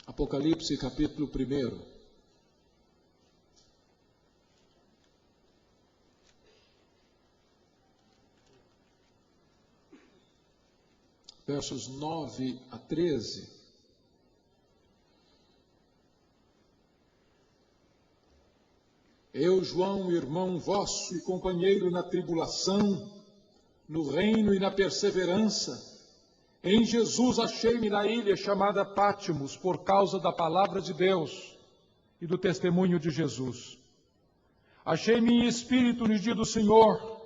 Apocalipse, capítulo 1. Versos 9 a 13. Eu, João, irmão vosso e companheiro na tribulação, no reino e na perseverança, em Jesus achei-me na ilha chamada Pátimos, por causa da palavra de Deus e do testemunho de Jesus. Achei-me em espírito no dia do Senhor,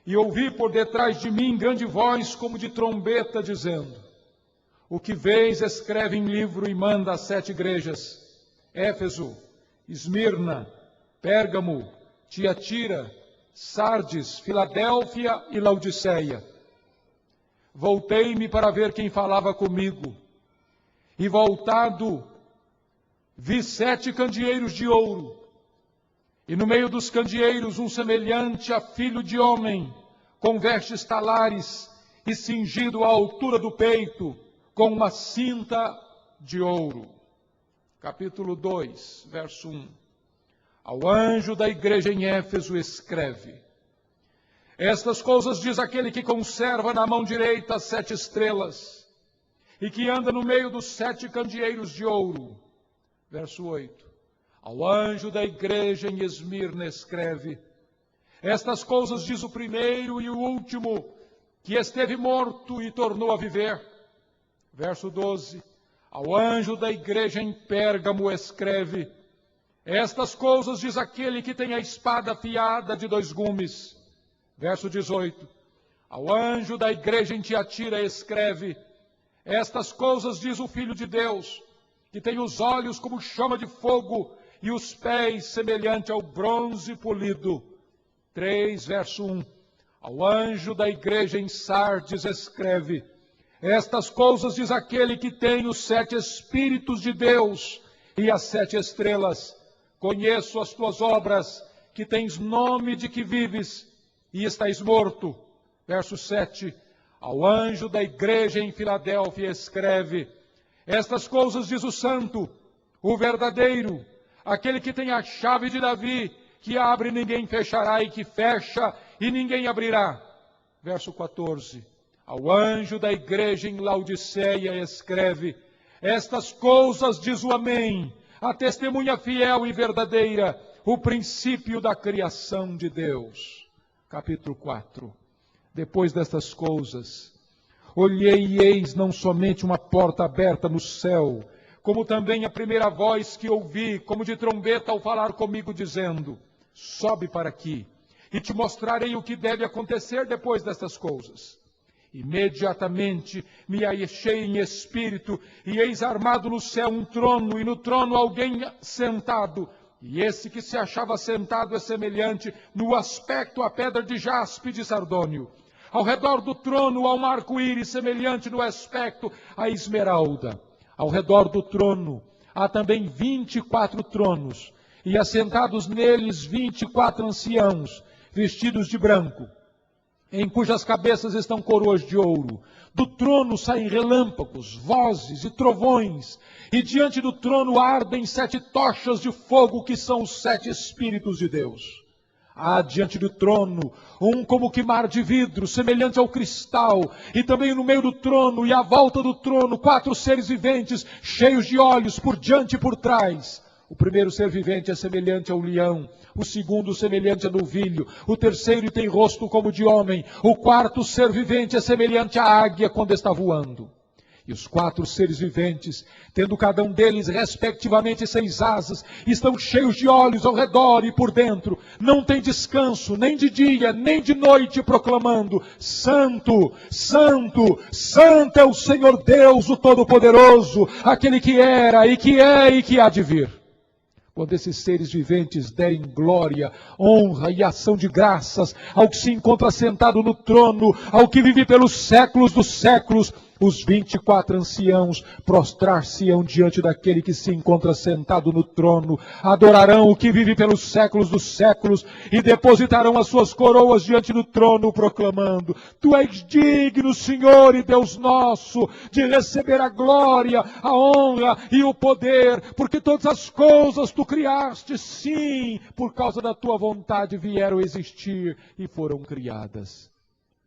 e ouvi por detrás de mim grande voz como de trombeta, dizendo: o que vês escreve em livro e manda às 7 igrejas: Éfeso, Esmirna, Pérgamo, Tiatira, Sardes, Filadélfia e Laodiceia. Voltei-me para ver quem falava comigo, e voltado vi 7 candeeiros de ouro, e no meio dos candeeiros um semelhante a filho de homem, com vestes talares e cingido à altura do peito, com uma cinta de ouro. Capítulo 2, verso 1. Ao anjo da igreja em Éfeso escreve: estas coisas diz aquele que conserva na mão direita as 7 estrelas, e que anda no meio dos 7 candeeiros de ouro. Verso 8. Ao anjo da igreja em Esmirna escreve: estas coisas diz o primeiro e o último, que esteve morto e tornou a viver. Verso 12. Ao anjo da igreja em Pérgamo escreve: estas coisas diz aquele que tem a espada afiada de 2 gumes. Verso 18. Ao anjo da igreja em Tiatira escreve: estas coisas diz o Filho de Deus, que tem os olhos como chama de fogo e os pés semelhante ao bronze polido. 3, verso 1. Ao anjo da igreja em Sardes escreve: estas coisas diz aquele que tem os 7 Espíritos de Deus e as 7 estrelas. Conheço as tuas obras, que tens nome de que vives e estás morto. Verso 7. Ao anjo da igreja em Filadélfia escreve: estas coisas diz o santo, o verdadeiro, aquele que tem a chave de Davi, que abre e ninguém fechará, e que fecha e ninguém abrirá. Verso 14. Ao anjo da igreja em Laodiceia escreve: estas coisas diz o Amém, a testemunha fiel e verdadeira, o princípio da criação de Deus. Capítulo 4. Depois destas coisas, olhei e eis não somente uma porta aberta no céu, como também a primeira voz que ouvi, como de trombeta, ao falar comigo, dizendo: sobe para aqui, e te mostrarei o que deve acontecer depois destas coisas. Imediatamente me achei em espírito, e eis armado no céu um trono, e no trono alguém sentado. E esse que se achava sentado é semelhante no aspecto à pedra de jaspe e de sardônio. Ao redor do trono há um arco-íris semelhante no aspecto à esmeralda. Ao redor do trono há também 24 tronos, e assentados neles 24 anciãos, vestidos de branco, em cujas cabeças estão coroas de ouro. Do trono saem relâmpagos, vozes e trovões, e diante do trono ardem 7 tochas de fogo, que são os 7 Espíritos de Deus. Há diante do trono um como que mar de vidro, semelhante ao cristal, e também no meio do trono e à volta do trono 4 seres viventes, cheios de olhos por diante e por trás. O primeiro ser vivente é semelhante ao leão, o segundo semelhante a novilho, o terceiro tem rosto como de homem, o quarto ser vivente é semelhante à águia quando está voando. E os 4 seres viventes, tendo cada um deles respectivamente 6 asas, estão cheios de olhos ao redor e por dentro, não tem descanso, nem de dia, nem de noite, proclamando: Santo, Santo, Santo é o Senhor Deus, o Todo-Poderoso, aquele que era e que é e que há de vir. Quando esses seres viventes derem glória, honra e ação de graças ao que se encontra sentado no trono, ao que vive pelos séculos dos séculos, Os 24 anciãos prostrar-se-ão diante daquele que se encontra sentado no trono, adorarão o que vive pelos séculos dos séculos e depositarão as suas coroas diante do trono, proclamando: Tu és digno, Senhor e Deus nosso, de receber a glória, a honra e o poder, porque todas as coisas tu criaste, sim, por causa da tua vontade vieram existir e foram criadas.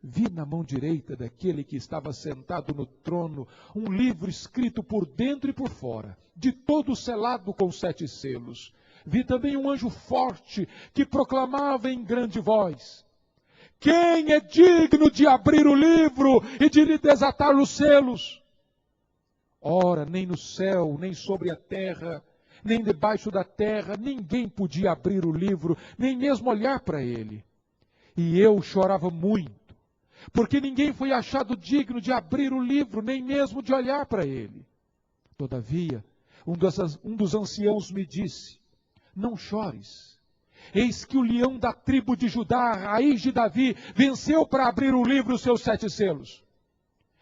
Vi na mão direita daquele que estava sentado no trono um livro escrito por dentro e por fora, de todo selado com 7 selos. Vi também um anjo forte que proclamava em grande voz: Quem é digno de abrir o livro e de lhe desatar os selos? Ora, nem no céu, nem sobre a terra, nem debaixo da terra, ninguém podia abrir o livro, nem mesmo olhar para ele. E eu chorava muito, porque ninguém foi achado digno de abrir o livro, nem mesmo de olhar para ele. Todavia, um dos anciãos me disse: Não chores. Eis que o leão da tribo de Judá, raiz de Davi, venceu para abrir o livro e os seus 7 selos.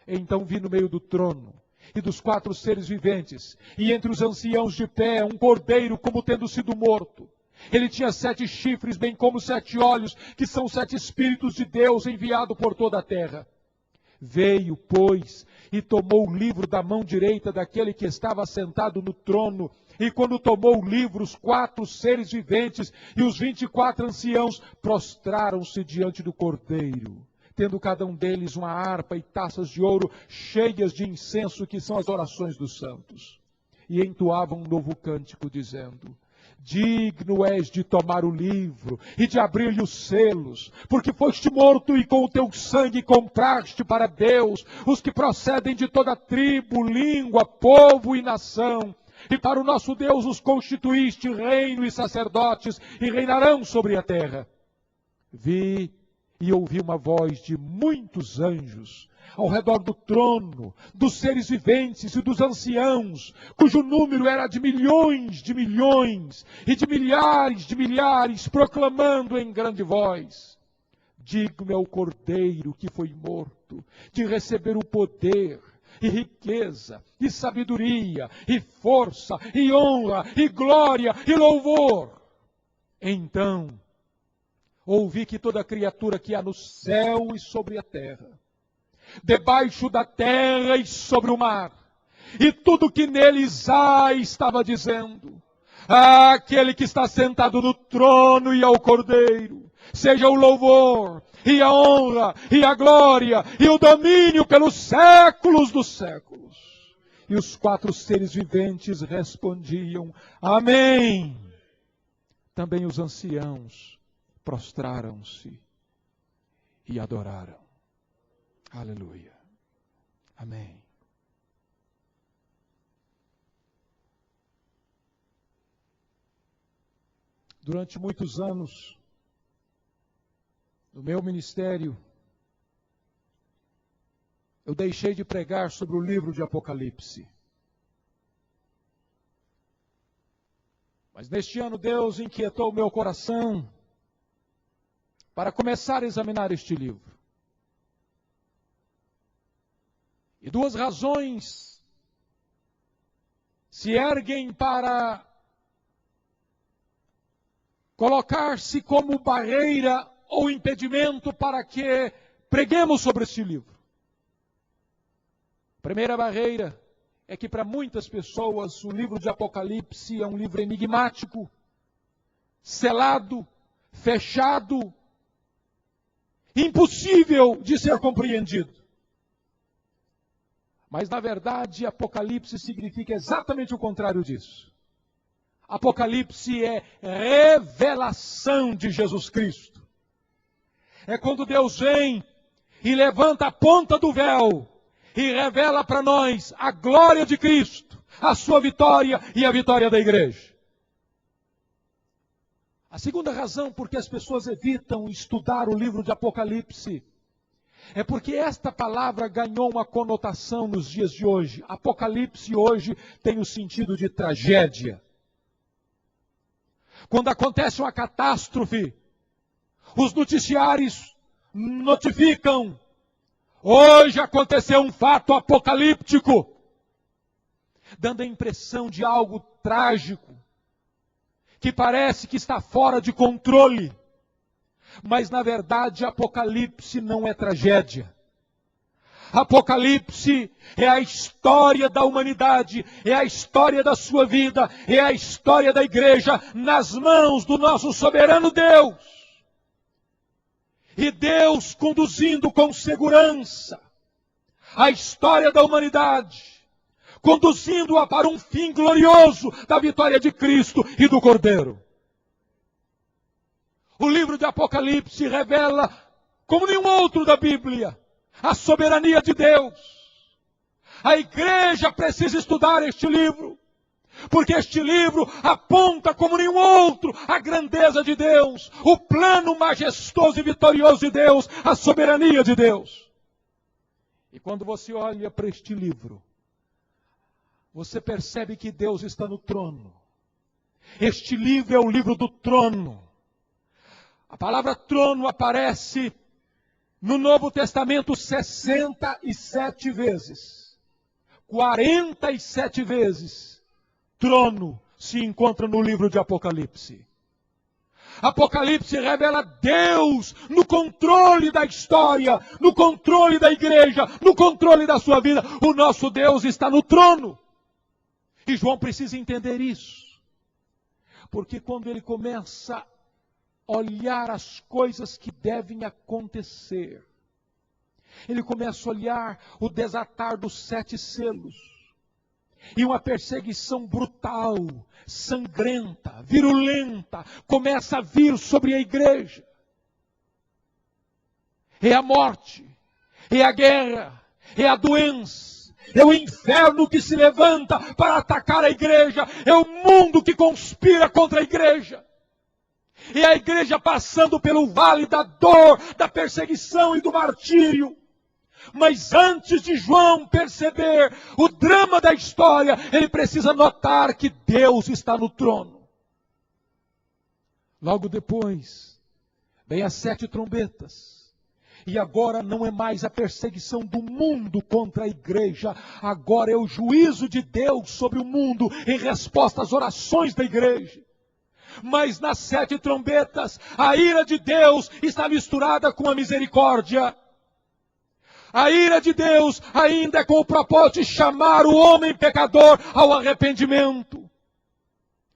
Então vi no meio do trono e dos 4 seres viventes, e entre os anciãos de pé, um cordeiro como tendo sido morto. Ele tinha 7 chifres, bem como 7 olhos, que são 7 Espíritos de Deus enviados por toda a terra. Veio, pois, e tomou o livro da mão direita daquele que estava sentado no trono. E quando tomou o livro, os 4 seres viventes e os 24 anciãos prostraram-se diante do cordeiro, tendo cada um deles uma harpa e taças de ouro cheias de incenso, que são as orações dos santos. E entoavam um novo cântico, dizendo: Digno és de tomar o livro e de abrir-lhe os selos, porque foste morto e com o teu sangue compraste para Deus os que procedem de toda tribo, língua, povo e nação. E para o nosso Deus os constituíste reino e sacerdotes, e reinarão sobre a terra. Vi e ouvi uma voz de muitos anjos ao redor do trono, dos seres viventes e dos anciãos, cujo número era de milhões e de milhares, proclamando em grande voz: Digno é o cordeiro que foi morto de receber o poder, e riqueza, e sabedoria, e força, e honra, e glória, e louvor. Então ouvi que toda criatura que há no céu e sobre a terra, debaixo da terra e sobre o mar, e tudo que neles há, estava dizendo: Aquele que está sentado no trono e ao Cordeiro, seja o louvor, e a honra, e a glória, e o domínio pelos séculos dos séculos. E os 4 seres viventes respondiam: Amém. Também os anciãos prostraram-se e adoraram. Aleluia. Amém. Durante muitos anos, no meu ministério, eu deixei de pregar sobre o livro de Apocalipse. Mas neste ano Deus inquietou o meu coração para começar a examinar este livro. E 2 razões se erguem para colocar-se como barreira ou impedimento para que preguemos sobre este livro. A primeira barreira é que para muitas pessoas o livro de Apocalipse é um livro enigmático, selado, fechado, impossível de ser compreendido. Mas, na verdade, Apocalipse significa exatamente o contrário disso. Apocalipse é revelação de Jesus Cristo. É quando Deus vem e levanta a ponta do véu e revela para nós a glória de Cristo, a sua vitória e a vitória da igreja. A segunda razão por que as pessoas evitam estudar o livro de Apocalipse é porque esta palavra ganhou uma conotação nos dias de hoje. Apocalipse hoje tem o sentido de tragédia. Quando acontece uma catástrofe, os noticiários notificam Hoje aconteceu um fato apocalíptico, dando a impressão de algo trágico, que parece que está fora de controle. Mas na verdade Apocalipse não é tragédia. Apocalipse é a história da humanidade, é a história da sua vida, é a história da igreja nas mãos do nosso soberano Deus. E Deus conduzindo com segurança a história da humanidade, conduzindo-a para um fim glorioso da vitória de Cristo e do Cordeiro. O livro de Apocalipse revela, como nenhum outro da Bíblia, a soberania de Deus. A igreja precisa estudar este livro, porque este livro aponta como nenhum outro a grandeza de Deus, o plano majestoso e vitorioso de Deus, a soberania de Deus. E quando você olha para este livro, você percebe que Deus está no trono. Este livro é o livro do trono. A palavra trono aparece no Novo Testamento 67 vezes. 47 vezes trono se encontra no livro de Apocalipse. Apocalipse revela Deus no controle da história, no controle da igreja, no controle da sua vida. O nosso Deus está no trono. E João precisa entender isso. Porque quando ele começa a olhar as coisas que devem acontecer, ele começa a olhar o desatar dos 7 selos, e uma perseguição brutal, sangrenta, virulenta, começa a vir sobre a igreja. É a morte, é a guerra, é a doença, é o inferno que se levanta para atacar a igreja, é o mundo que conspira contra a igreja. E a igreja passando pelo vale da dor, da perseguição e do martírio. Mas antes de João perceber o drama da história, ele precisa notar que Deus está no trono. Logo depois, vem as 7 trombetas. E agora não é mais a perseguição do mundo contra a igreja. Agora é o juízo de Deus sobre o mundo em resposta às orações da igreja. Mas nas 7 trombetas, a ira de Deus está misturada com a misericórdia. A ira de Deus ainda é com o propósito de chamar o homem pecador ao arrependimento.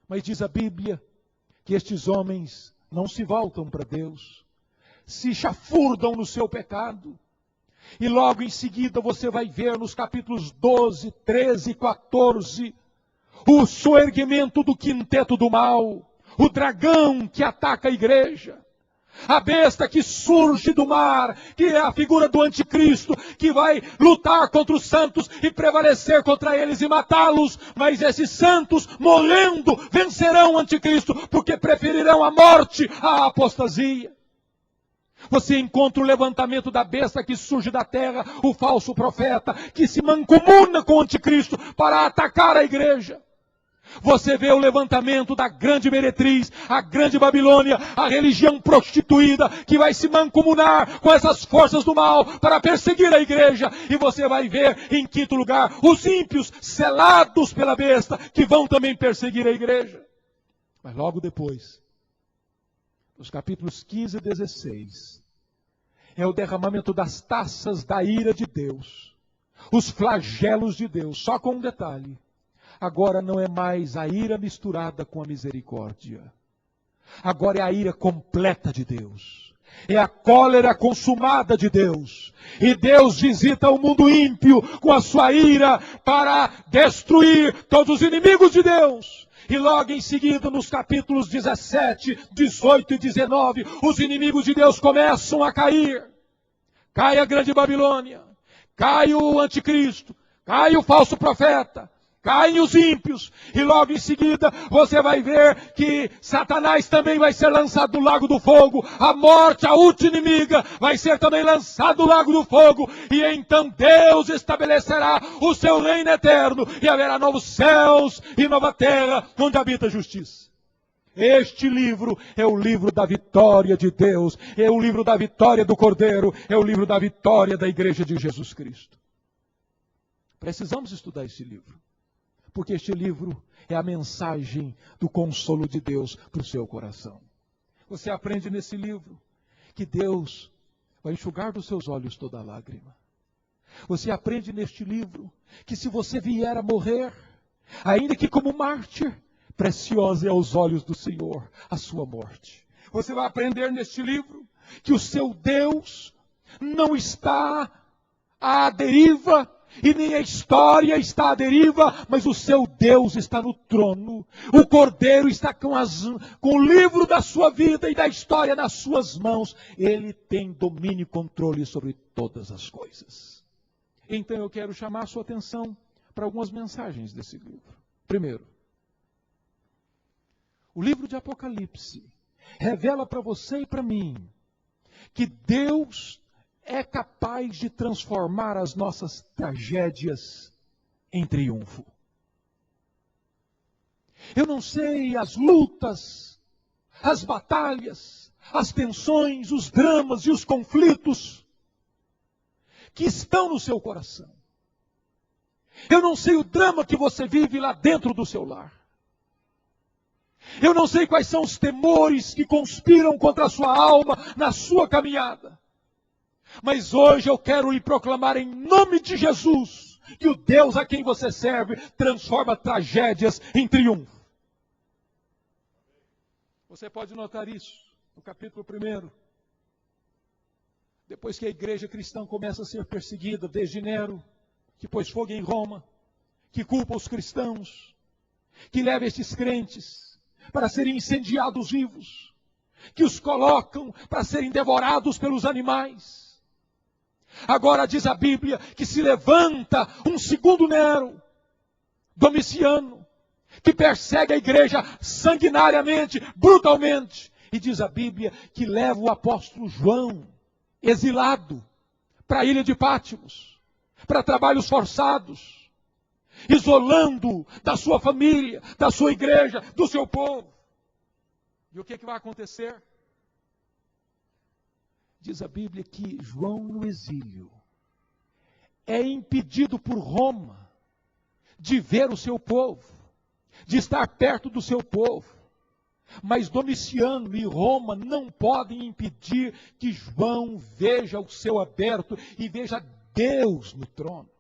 Mas diz a Bíblia que estes homens não se voltam para Deus, se chafurdam no seu pecado. E logo em seguida você vai ver nos capítulos 12, 13 e 14, o soerguimento do quinteto do mal. O dragão que ataca a igreja. A besta que surge do mar, que é a figura do anticristo, que vai lutar contra os santos e prevalecer contra eles e matá-los. Mas esses santos, morrendo, vencerão o anticristo, porque preferirão a morte à apostasia. Você encontra o levantamento da besta que surge da terra, o falso profeta, que se mancomuna com o anticristo para atacar a igreja. Você vê o levantamento da grande meretriz, a grande Babilônia, a religião prostituída, que vai se mancomunar com essas forças do mal para perseguir a igreja. E você vai ver, em quinto lugar, os ímpios selados pela besta, que vão também perseguir a igreja. Mas logo depois, nos capítulos 15 e 16, é o derramamento das taças da ira de Deus, os flagelos de Deus, só com um detalhe. Agora não é mais a ira misturada com a misericórdia. Agora é a ira completa de Deus. É a cólera consumada de Deus. E Deus visita o mundo ímpio com a sua ira para destruir todos os inimigos de Deus. E logo em seguida, nos capítulos 17, 18 e 19, os inimigos de Deus começam a cair. Cai a grande Babilônia, cai o anticristo, cai o falso profeta, caem os ímpios, e logo em seguida você vai ver que Satanás também vai ser lançado no lago do fogo, a morte, a última inimiga, vai ser também lançado no lago do fogo, e então Deus estabelecerá o seu reino eterno, e haverá novos céus e nova terra, onde habita a justiça. Este livro é o livro da vitória de Deus, é o livro da vitória do Cordeiro, é o livro da vitória da Igreja de Jesus Cristo. Precisamos estudar este livro, porque este livro é a mensagem do consolo de Deus para o seu coração. Você aprende nesse livro que Deus vai enxugar dos seus olhos toda lágrima. Você aprende neste livro que se você vier a morrer, ainda que como mártir, preciosa é aos olhos do Senhor a sua morte. Você vai aprender neste livro que o seu Deus não está à deriva, e nem a história está à deriva, mas o seu Deus está no trono. O Cordeiro está com o livro da sua vida e da história nas suas mãos. Ele tem domínio e controle sobre todas as coisas. Então eu quero chamar a sua atenção para algumas mensagens desse livro. Primeiro, o livro de Apocalipse revela para você e para mim que Deus é capaz de transformar as nossas tragédias em triunfo. Eu não sei as lutas, as batalhas, as tensões, os dramas e os conflitos que estão no seu coração. Eu não sei o drama que você vive lá dentro do seu lar. Eu não sei quais são os temores que conspiram contra a sua alma na sua caminhada. Mas hoje eu quero lhe proclamar em nome de Jesus que o Deus a quem você serve transforma tragédias em triunfo. Você pode notar isso no capítulo 1. Depois que a igreja cristã começa a ser perseguida desde Nero, que pôs fogo em Roma, que culpa os cristãos, que leva estes crentes para serem incendiados vivos, que os colocam para serem devorados pelos animais. Agora diz a Bíblia que se levanta um segundo Nero, Domiciano, que persegue a igreja sanguinariamente, brutalmente. E diz a Bíblia que leva o apóstolo João, exilado, para a ilha de Pátimos, para trabalhos forçados, isolando da sua família, da sua igreja, do seu povo. E o que vai acontecer? Diz a Bíblia que João no exílio é impedido por Roma de ver o seu povo, de estar perto do seu povo. Mas Domiciano e Roma não podem impedir que João veja o céu aberto e veja Deus no trono.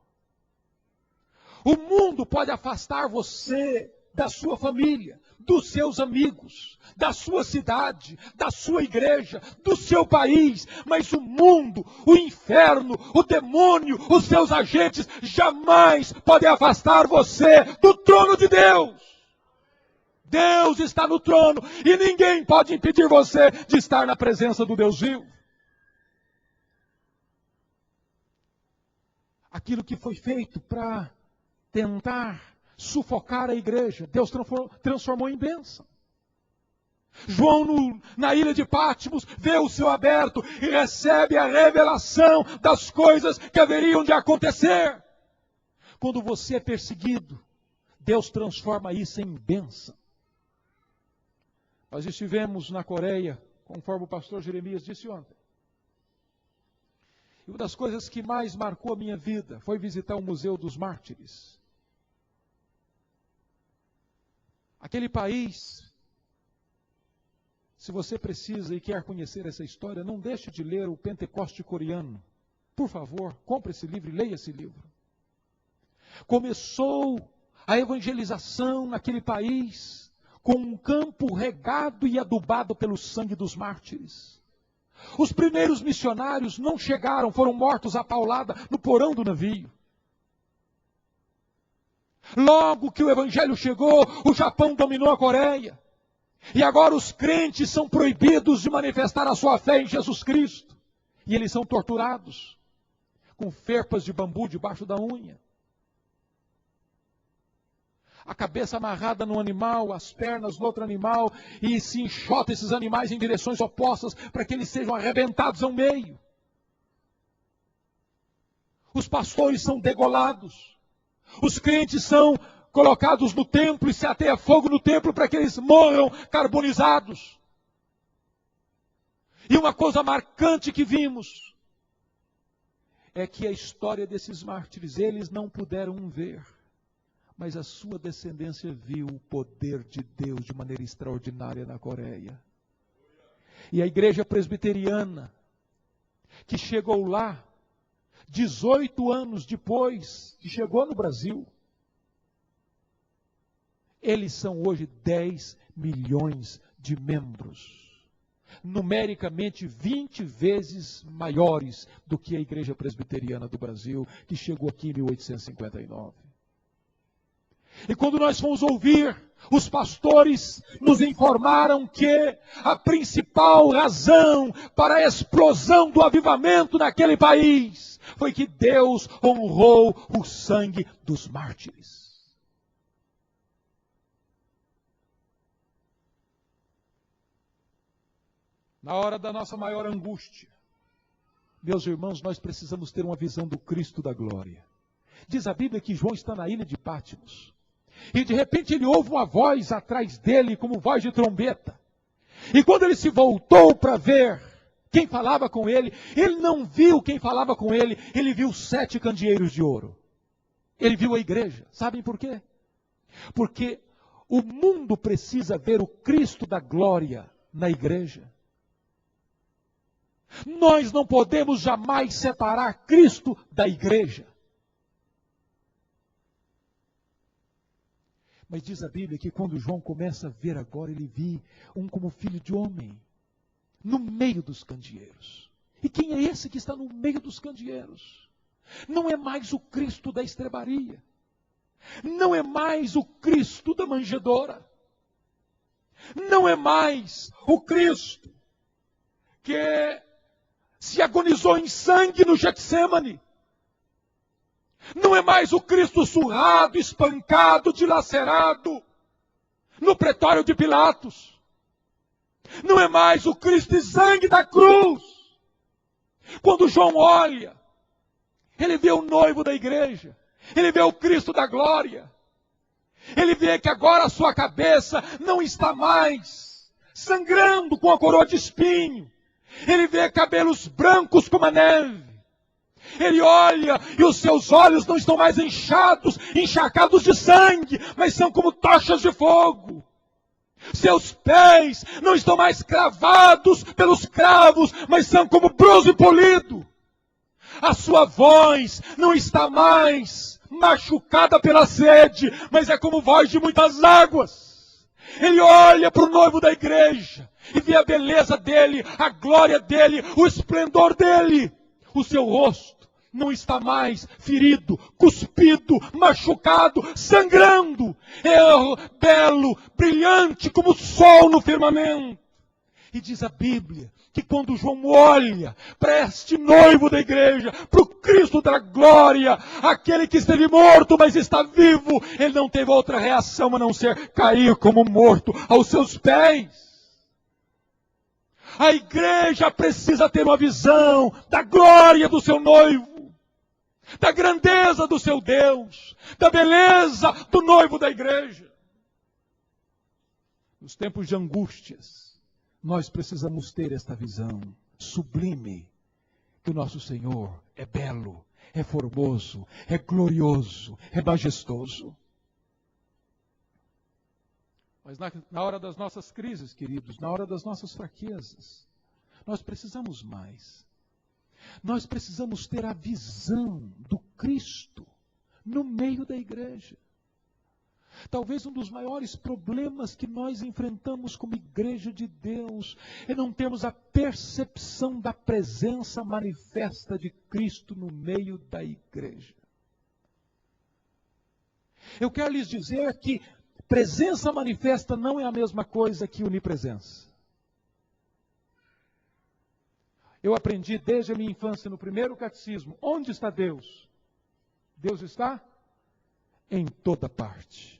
O mundo pode afastar você da sua família, dos seus amigos, da sua cidade, da sua igreja, do seu país, mas o mundo, o inferno, o demônio, os seus agentes jamais podem afastar você do trono de Deus. Deus está no trono e ninguém pode impedir você de estar na presença do Deus vivo. Aquilo que foi feito para tentar sufocar a igreja, Deus transformou em bênção. João, na ilha de Pátimos, vê o céu aberto e recebe a revelação das coisas que haveriam de acontecer. Quando você é perseguido, Deus transforma isso em bênção. Nós estivemos na Coreia, conforme o pastor Jeremias disse ontem. E uma das coisas que mais marcou a minha vida foi visitar o Museu dos Mártires. Aquele país, se você precisa e quer conhecer essa história, não deixe de ler o Pentecoste coreano. Por favor, compre esse livro e leia esse livro. Começou a evangelização naquele país com um campo regado e adubado pelo sangue dos mártires. Os primeiros missionários não chegaram, foram mortos à paulada no porão do navio. Logo que o evangelho chegou, o Japão dominou a Coreia. E agora os crentes são proibidos de manifestar a sua fé em Jesus Cristo. E eles são torturados com ferpas de bambu debaixo da unha. A cabeça amarrada num animal, as pernas no outro animal, e se enxota esses animais em direções opostas para que eles sejam arrebentados ao meio. Os pastores são degolados. Os crentes são colocados no templo e se ateia fogo no templo para que eles morram carbonizados. E uma coisa marcante que vimos é que a história desses mártires, eles não puderam ver, mas a sua descendência viu o poder de Deus de maneira extraordinária na Coreia. E a igreja presbiteriana, que chegou lá 18 anos depois que chegou no Brasil, eles são hoje 10 milhões de membros. Numericamente 20 vezes maiores do que a igreja presbiteriana do Brasil, que chegou aqui em 1859. E quando nós fomos ouvir, os pastores nos informaram que a principal razão para a explosão do avivamento naquele país foi que Deus honrou o sangue dos mártires. Na hora da nossa maior angústia, meus irmãos, nós precisamos ter uma visão do Cristo da glória. Diz a Bíblia que João está na ilha de Patmos. E de repente ele ouve uma voz atrás dele, como voz de trombeta. E quando ele se voltou para ver quem falava com ele, ele não viu quem falava com ele, ele viu 7 candeeiros de ouro. Ele viu a igreja. Sabem por quê? Porque o mundo precisa ver o Cristo da glória na igreja. Nós não podemos jamais separar Cristo da igreja. Mas diz a Bíblia que quando João começa a ver agora, ele viu um como filho de homem, no meio dos candeeiros. E quem é esse que está no meio dos candeeiros? Não é mais o Cristo da estrebaria. Não é mais o Cristo da manjedoura. Não é mais o Cristo que se agonizou em sangue no Getsêmani. Não é mais o Cristo surrado, espancado, dilacerado no pretório de Pilatos. Não é mais o Cristo de sangue da cruz. Quando João olha, ele vê o noivo da igreja, ele vê o Cristo da glória. Ele vê que agora a sua cabeça não está mais sangrando com a coroa de espinho. Ele vê cabelos brancos como a neve. Ele olha e os seus olhos não estão mais inchados, encharcados de sangue, mas são como tochas de fogo. Seus pés não estão mais cravados pelos cravos, mas são como bronze polido. A sua voz não está mais machucada pela sede, mas é como voz de muitas águas. Ele olha para o noivo da igreja e vê a beleza dele, a glória dele, o esplendor dele. O seu rosto não está mais ferido, cuspido, machucado, sangrando. É belo, brilhante como o sol no firmamento. E diz a Bíblia que quando João olha para este noivo da igreja, para o Cristo da glória, aquele que esteve morto, mas está vivo, ele não teve outra reação a não ser cair como morto aos seus pés. A igreja precisa ter uma visão da glória do seu noivo, da grandeza do seu Deus, da beleza do noivo da igreja. Nos tempos de angústias, nós precisamos ter esta visão sublime, que o nosso Senhor é belo, é formoso, é glorioso, é majestoso. Mas na hora das nossas crises, queridos, na hora das nossas fraquezas, nós precisamos mais. Nós precisamos ter a visão do Cristo no meio da igreja. Talvez um dos maiores problemas que nós enfrentamos como igreja de Deus é não termos a percepção da presença manifesta de Cristo no meio da igreja. Eu quero lhes dizer que presença manifesta não é a mesma coisa que onipresença. Eu aprendi desde a minha infância no primeiro catecismo. Onde está Deus? Deus está em toda parte.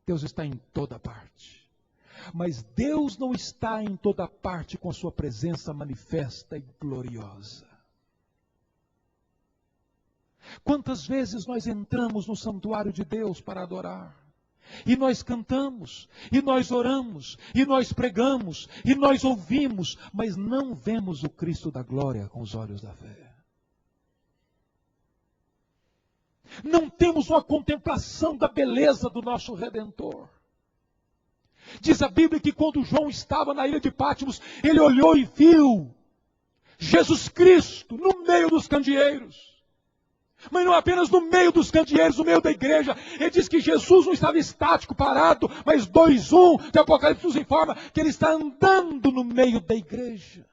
Deus está em toda parte. Mas Deus não está em toda parte com a sua presença manifesta e gloriosa. Quantas vezes nós entramos no santuário de Deus para adorar? E nós cantamos, e nós oramos, e nós pregamos, e nós ouvimos, mas não vemos o Cristo da glória com os olhos da fé. Não temos uma contemplação da beleza do nosso Redentor. Diz a Bíblia que quando João estava na ilha de Patmos, ele olhou e viu Jesus Cristo no meio dos candeeiros. Mas não apenas no meio dos candeeiros, no meio da igreja. Ele diz que Jesus não estava estático, parado, mas 2:1 de Apocalipse nos informa que ele está andando no meio da igreja.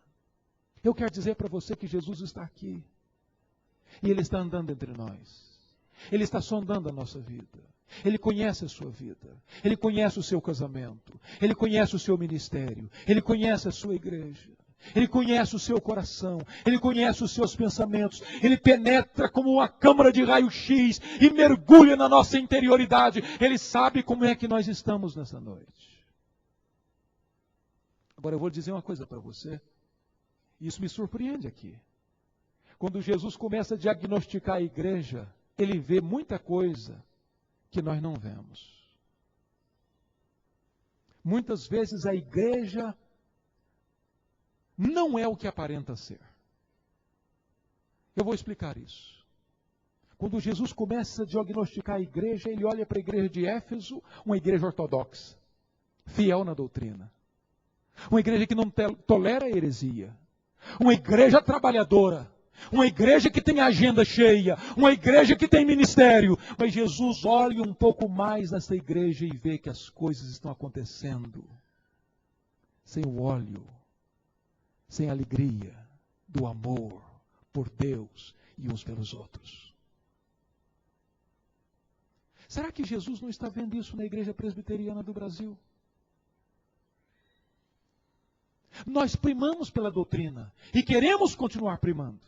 Eu quero dizer para você que Jesus está aqui. E ele está andando entre nós. Ele está sondando a nossa vida. Ele conhece a sua vida. Ele conhece o seu casamento. Ele conhece o seu ministério. Ele conhece a sua igreja. Ele conhece o seu coração, Ele conhece os seus pensamentos, Ele penetra como uma câmara de raio-x e mergulha na nossa interioridade. Ele sabe como é que nós estamos nessa noite. Agora eu vou dizer uma coisa para você, isso me surpreende aqui. Quando Jesus começa a diagnosticar a igreja, Ele vê muita coisa que nós não vemos. Muitas vezes a igreja não é o que aparenta ser. Eu vou explicar isso. Quando Jesus começa a diagnosticar a igreja, ele olha para a igreja de Éfeso, uma igreja ortodoxa, fiel na doutrina. Uma igreja que não tolera a heresia. Uma igreja trabalhadora. Uma igreja que tem agenda cheia. Uma igreja que tem ministério. Mas Jesus olha um pouco mais nessa igreja e vê que as coisas estão acontecendo sem o óleo, sem a alegria do amor por Deus e uns pelos outros. Será que Jesus não está vendo isso na Igreja Presbiteriana do Brasil? Nós primamos pela doutrina e queremos continuar primando.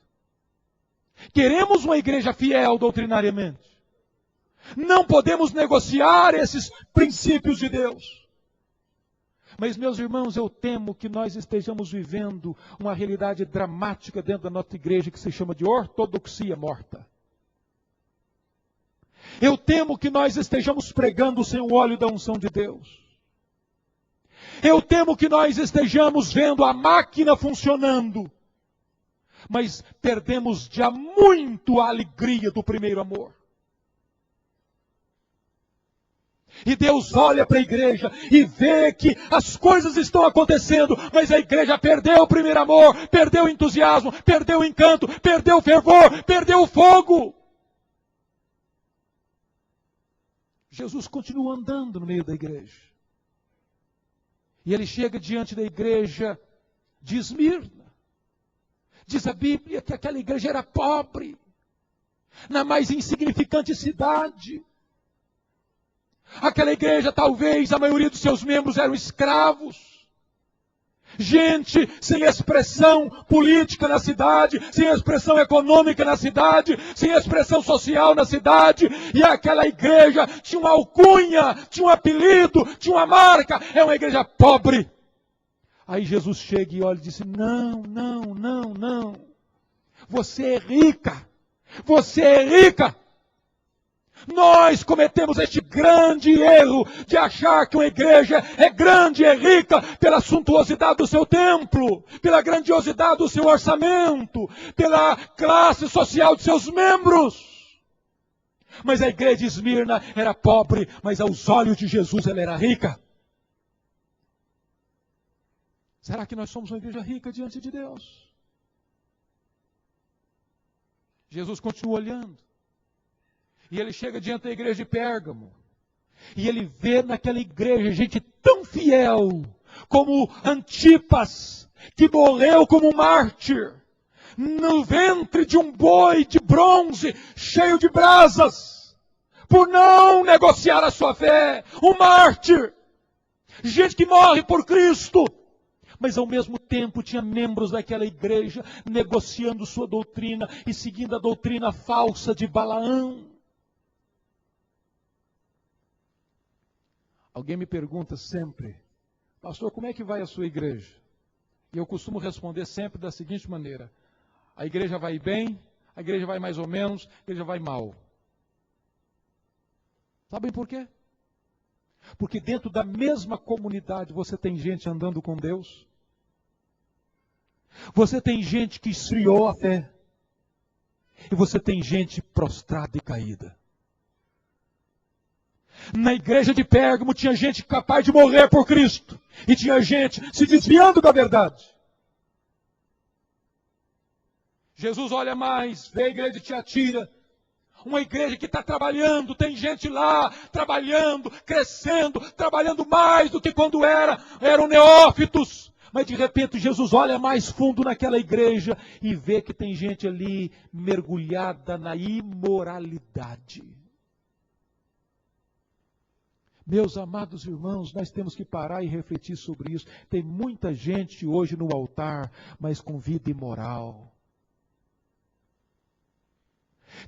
Queremos uma igreja fiel doutrinariamente. Não podemos negociar esses princípios de Deus. Mas, meus irmãos, eu temo que nós estejamos vivendo uma realidade dramática dentro da nossa igreja que se chama de ortodoxia morta. Eu temo que nós estejamos pregando sem o óleo da unção de Deus. Eu temo que nós estejamos vendo a máquina funcionando, mas perdemos já muito a alegria do primeiro amor. E Deus olha para a igreja e vê que as coisas estão acontecendo, mas a igreja perdeu o primeiro amor, perdeu o entusiasmo, perdeu o encanto, perdeu o fervor, perdeu o fogo. Jesus continua andando no meio da igreja. E ele chega diante da igreja de Esmirna. Diz a Bíblia que aquela igreja era pobre, na mais insignificante cidade. Aquela igreja, talvez, a maioria dos seus membros eram escravos. Gente sem expressão política na cidade, sem expressão econômica na cidade, sem expressão social na cidade. E aquela igreja tinha uma alcunha, tinha um apelido, tinha uma marca. É uma igreja pobre. Aí Jesus chega e olha e diz: não, não, não, não. Você é rica. Você é rica. Nós cometemos este grande erro de achar que uma igreja é grande e é rica pela suntuosidade do seu templo, pela grandiosidade do seu orçamento, pela classe social de seus membros. Mas a igreja de Esmirna era pobre, mas aos olhos de Jesus ela era rica. Será que nós somos uma igreja rica diante de Deus? Jesus continua olhando. E ele chega diante da igreja de Pérgamo. E ele vê naquela igreja gente tão fiel como Antipas, que morreu como um mártir, no ventre de um boi de bronze, cheio de brasas, por não negociar a sua fé. Um mártir. Gente que morre por Cristo. Mas ao mesmo tempo tinha membros daquela igreja negociando sua doutrina e seguindo a doutrina falsa de Balaão. Alguém me pergunta sempre: pastor, como é que vai a sua igreja? E eu costumo responder sempre da seguinte maneira: a igreja vai bem, a igreja vai mais ou menos, a igreja vai mal. Sabem por quê? Porque dentro da mesma comunidade você tem gente andando com Deus. Você tem gente que esfriou a fé. E você tem gente prostrada e caída. Na igreja de Pérgamo tinha gente capaz de morrer por Cristo. E tinha gente se desviando da verdade. Jesus olha mais, vê a igreja de Tiatira. Uma igreja que está trabalhando, tem gente lá trabalhando, crescendo, trabalhando mais do que quando eram neófitos. Mas de repente Jesus olha mais fundo naquela igreja e vê que tem gente ali mergulhada na imoralidade. Meus amados irmãos, nós temos que parar e refletir sobre isso. Tem muita gente hoje no altar, mas com vida imoral.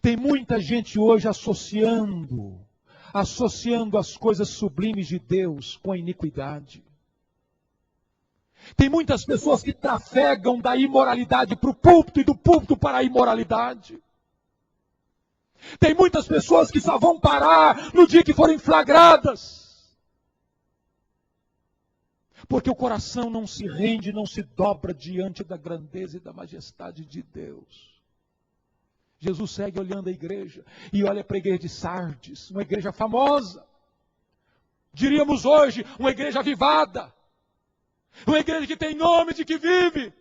Tem muita gente hoje associando as coisas sublimes de Deus com a iniquidade. Tem muitas pessoas que trafegam da imoralidade para o púlpito e do púlpito para a imoralidade. Tem muitas pessoas que só vão parar no dia que forem flagradas. Porque o coração não se rende, não se dobra diante da grandeza e da majestade de Deus. Jesus segue olhando a igreja e olha para a igreja de Sardes, uma igreja famosa. Diríamos hoje, uma igreja avivada. Uma igreja que tem nome de que vive.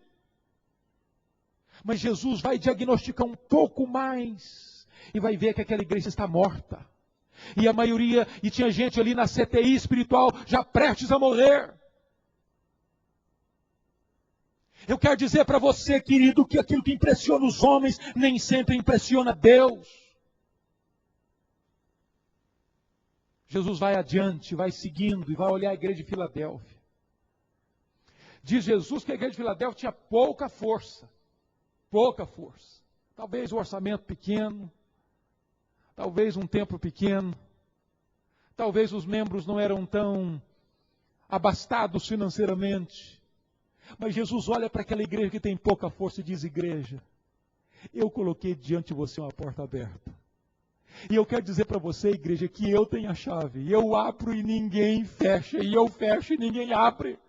Mas Jesus vai diagnosticar um pouco mais e vai ver que aquela igreja está morta. E tinha gente ali na CTI espiritual já prestes a morrer. Eu quero dizer para você, querido, que aquilo que impressiona os homens nem sempre impressiona Deus. Jesus vai adiante, vai seguindo e vai olhar a igreja de Filadélfia. Diz Jesus que a igreja de Filadélfia tinha pouca força. Pouca força. Talvez um orçamento pequeno. Talvez um templo pequeno. Talvez os membros não eram tão abastados financeiramente. Mas Jesus olha para aquela igreja que tem pouca força e diz: igreja, eu coloquei diante de você uma porta aberta. E eu quero dizer para você, igreja, que eu tenho a chave. Eu abro e ninguém fecha. E eu fecho e ninguém abre.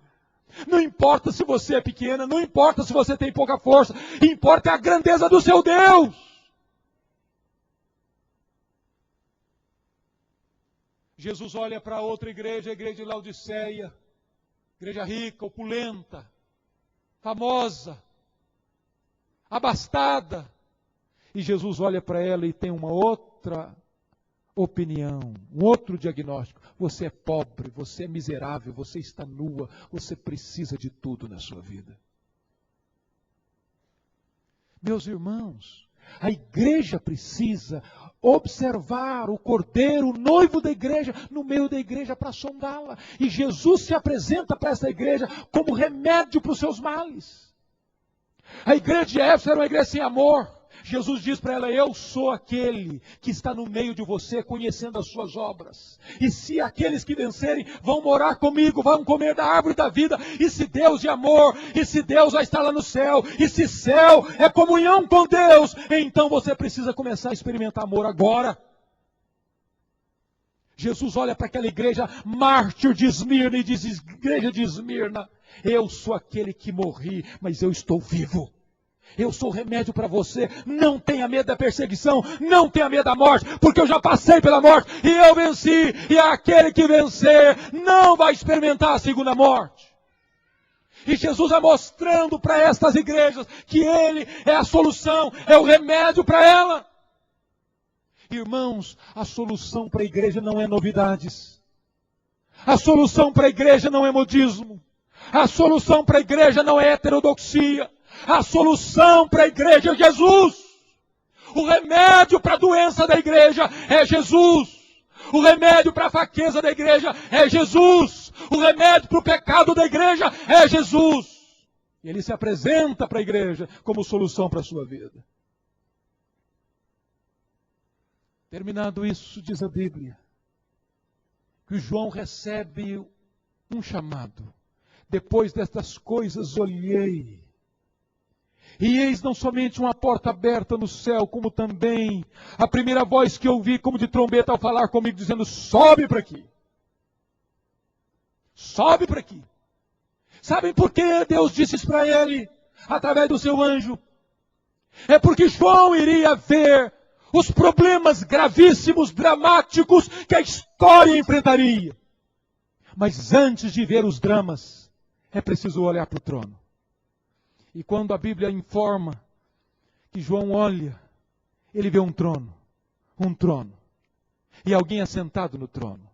Não importa se você é pequena, não importa se você tem pouca força. Importa a grandeza do seu Deus. Jesus olha para outra igreja, a igreja de Laodiceia. Igreja rica, opulenta, famosa, abastada. E Jesus olha para ela e tem uma outra opinião, um outro diagnóstico. Você é pobre, você é miserável, você está nua, você precisa de tudo na sua vida. Meus irmãos, a igreja precisa observar o cordeiro, o noivo da igreja, no meio da igreja para sondá-la. E Jesus se apresenta para essa igreja como remédio para os seus males. A igreja de Éfeso era uma igreja sem amor. Jesus diz para ela: eu sou aquele que está no meio de você, conhecendo as suas obras. E se aqueles que vencerem vão morar comigo, vão comer da árvore da vida. E se Deus de amor, e se Deus vai estar lá no céu, e se céu é comunhão com Deus, então você precisa começar a experimentar amor agora. Jesus olha para aquela igreja mártir de Esmirna e diz: igreja de Esmirna, eu sou aquele que morri, mas eu estou vivo. Eu sou o remédio para você. Não tenha medo da perseguição, não tenha medo da morte, porque eu já passei pela morte e eu venci. E aquele que vencer não vai experimentar a segunda morte. E Jesus vai mostrando para estas igrejas que Ele é a solução, é o remédio para ela. Irmãos, a solução para a igreja não é novidades. A solução para a igreja não é modismo. A solução para a igreja não é heterodoxia. A solução para a igreja é Jesus. O remédio para a doença da igreja é Jesus. O remédio para a fraqueza da igreja é Jesus. O remédio para o pecado da igreja é Jesus. E Ele se apresenta para a igreja como solução para a sua vida. Terminado isso, diz a Bíblia, que João recebe um chamado. Depois destas coisas olhei, E eis não somente uma porta aberta no céu, como também a primeira voz que ouvi como de trombeta ao falar comigo, dizendo: sobe para aqui. Sobe para aqui. Sabem por que Deus disse isso para ele, através do seu anjo? É porque João iria ver os problemas gravíssimos, dramáticos que a história enfrentaria. Mas antes de ver os dramas, é preciso olhar para o trono. E quando a Bíblia informa que João olha, ele vê um trono. E alguém assentado no trono.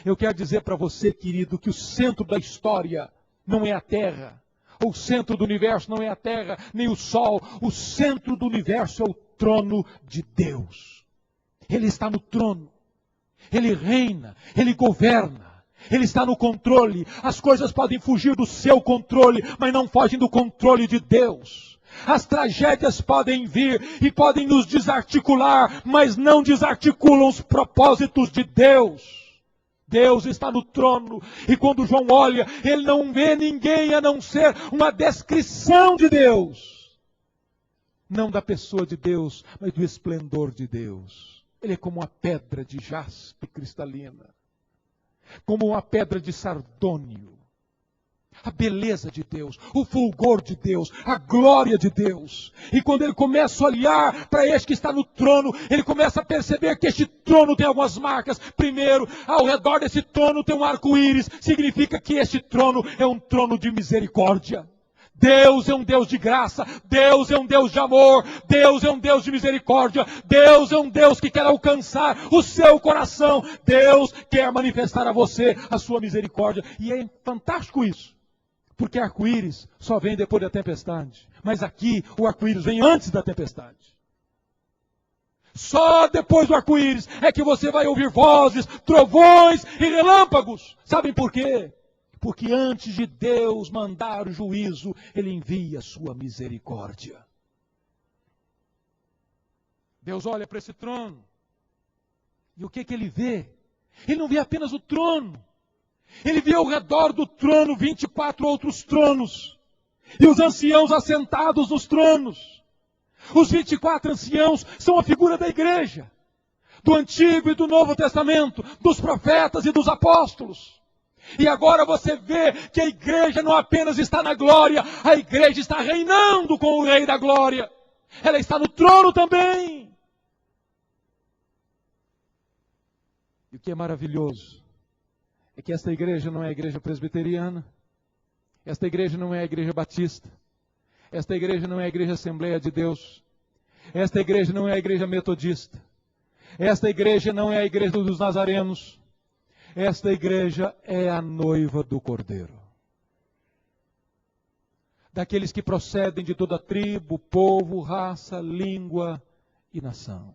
Eu quero dizer para você, querido, que o centro da história não é a terra. O centro do universo não é a terra, nem o sol. O centro do universo é o trono de Deus. Ele está no trono. Ele reina, ele governa. Ele está no controle. As coisas podem fugir do seu controle, mas não fogem do controle de Deus. As tragédias podem vir e podem nos desarticular, mas não desarticulam os propósitos de Deus. Deus está no trono, e quando João olha, ele não vê ninguém a não ser uma descrição de Deus. Não da pessoa de Deus, mas do esplendor de Deus. Ele é como uma pedra de jaspe cristalina, como uma pedra de sardônio. A beleza de Deus, o fulgor de Deus, a glória de Deus. E quando ele começa a olhar para este que está no trono, ele começa a perceber que este trono tem algumas marcas. Primeiro, ao redor desse trono tem um arco-íris. Significa que este trono é um trono de misericórdia. Deus é um Deus de graça, Deus é um Deus de amor, Deus é um Deus de misericórdia, Deus é um Deus que quer alcançar o seu coração, Deus quer manifestar a você a sua misericórdia. E é fantástico isso. Porque arco-íris só vem depois da tempestade. Mas aqui o arco-íris vem antes da tempestade. Só depois do arco-íris é que você vai ouvir vozes, trovões e relâmpagos. Sabem por quê? Porque antes de Deus mandar o juízo, Ele envia a sua misericórdia. Deus olha para esse trono. E o que Ele vê? Ele não vê apenas o trono. Ele viu ao redor do trono 24 outros tronos. E os anciãos assentados nos tronos. Os 24 anciãos são a figura da igreja. Do Antigo e do Novo Testamento. Dos profetas e dos apóstolos. E agora você vê que a igreja não apenas está na glória. A igreja está reinando com o Rei da Glória. Ela está no trono também. E o que é maravilhoso é que esta igreja não é a igreja presbiteriana, esta igreja não é a igreja batista, esta igreja não é a igreja Assembleia de Deus, esta igreja não é a igreja metodista, esta igreja não é a igreja dos nazarenos, esta igreja é a noiva do Cordeiro. Daqueles que procedem de toda tribo, povo, raça, língua e nação.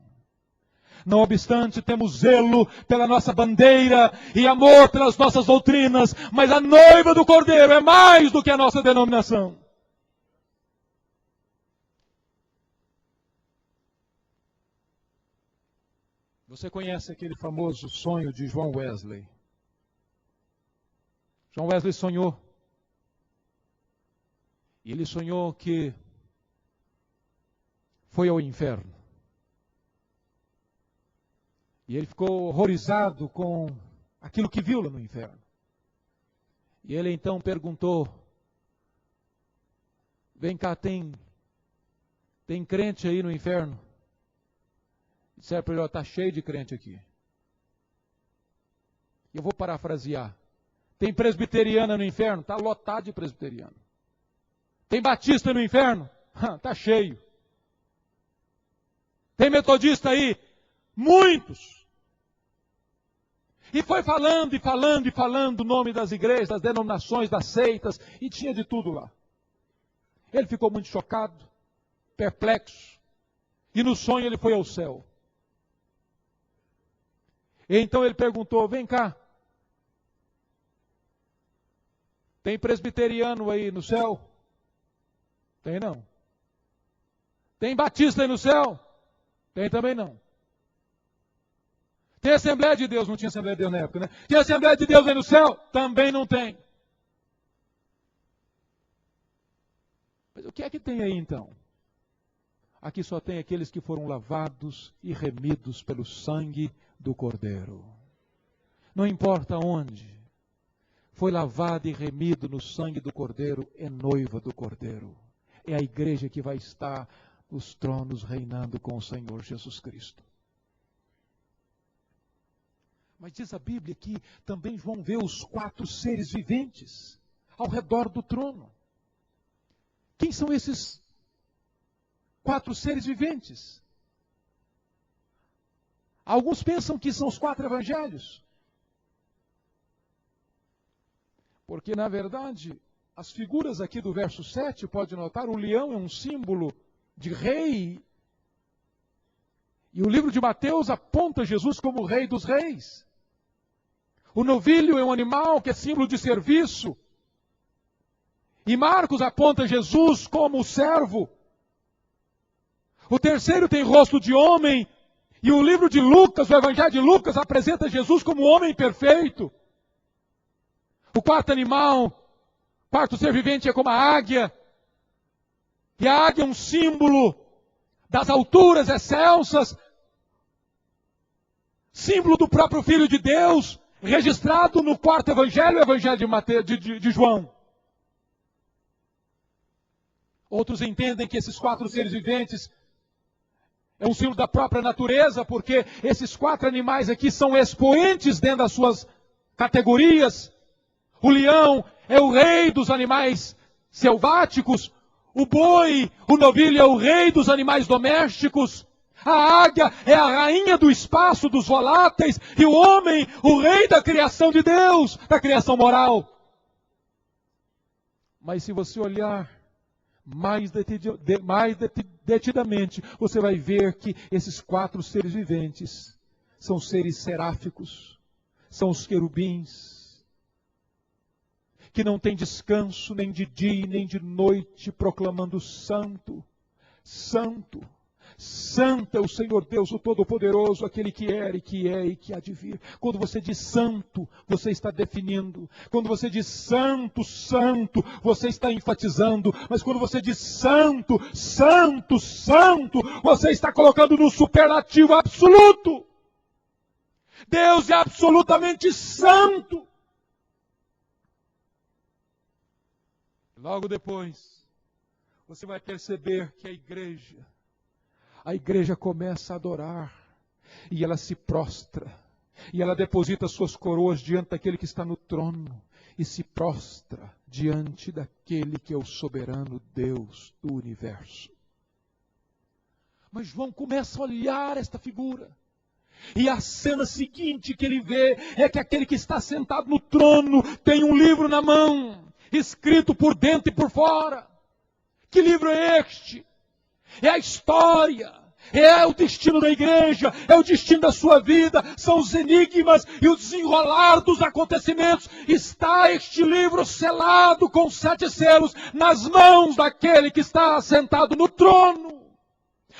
Não obstante, temos zelo pela nossa bandeira e amor pelas nossas doutrinas, mas a noiva do Cordeiro é mais do que a nossa denominação. Você conhece aquele famoso sonho de João Wesley? João Wesley sonhou. E ele sonhou que foi ao inferno. E ele ficou horrorizado com aquilo que viu lá no inferno. E ele então perguntou: vem cá, tem crente aí no inferno? Disseram para ele: está cheio de crente aqui. Eu vou parafrasear. Tem presbiteriana no inferno? Está lotado de presbiteriano. Tem batista no inferno? Está cheio. Tem metodista aí? Muitos. E foi falando e falando e falando o nome das igrejas, das denominações, das seitas, e tinha de tudo lá. Ele ficou muito chocado, perplexo, e no sonho ele foi ao céu. E então ele perguntou: vem cá, tem presbiteriano aí no céu? Tem não. Tem batista aí no céu? Tem também não. Tem Assembleia de Deus? Não tinha Assembleia de Deus na época, né? Tem Assembleia de Deus aí no céu? Também não tem. Mas o que é que tem aí então? Aqui só tem aqueles que foram lavados e remidos pelo sangue do Cordeiro. Não importa onde, foi lavado e remido no sangue do Cordeiro, é noiva do Cordeiro. É a igreja que vai estar nos tronos reinando com o Senhor Jesus Cristo. Mas diz a Bíblia que também João vê os 4 seres viventes ao redor do trono. Quem são esses 4 seres viventes? Alguns pensam que são os 4 evangelhos. Porque, na verdade, as figuras aqui do verso 7, pode notar, o leão é um símbolo de rei. E o livro de Mateus aponta Jesus como o rei dos reis. O novilho é um animal que é símbolo de serviço. E Marcos aponta Jesus como o servo. O terceiro tem rosto de homem. E o livro de Lucas, o Evangelho de Lucas, apresenta Jesus como homem perfeito. O 4º animal, 4º ser vivente é como a águia. E a águia é um símbolo das alturas excelsas. Símbolo do próprio Filho de Deus, registrado no 4º Evangelho, o Evangelho de João. Outros entendem que esses 4 seres viventes é um símbolo da própria natureza, porque esses 4 animais aqui são expoentes dentro das suas categorias. O leão é o rei dos animais selváticos. O boi, o novilho é o rei dos animais domésticos. A águia é a rainha do espaço dos voláteis. E o homem, o rei da criação de Deus, da criação moral. Mas se você olhar mais detidamente, você vai ver que esses 4 seres viventes são seres seráficos, são os querubins, que não têm descanso nem de dia nem de noite, proclamando santo, santo, santo é o Senhor Deus, o Todo-Poderoso, aquele que era e que é e que há de vir. Quando você diz santo, você está definindo. Quando você diz santo, santo, você está enfatizando. Mas quando você diz santo, santo, santo, você está colocando no superlativo absoluto. Deus é absolutamente santo. Logo depois, você vai perceber que a igreja começa a adorar, e ela se prostra, e ela deposita suas coroas diante daquele que está no trono, e se prostra diante daquele que é o soberano Deus do universo. Mas João começa a olhar esta figura, e a cena seguinte que ele vê é que aquele que está sentado no trono tem um livro na mão, escrito por dentro e por fora. Que livro é este? É a história, é o destino da igreja, é o destino da sua vida, são os enigmas e o desenrolar dos acontecimentos. Está este livro selado com 7 selos nas mãos daquele que está sentado no trono.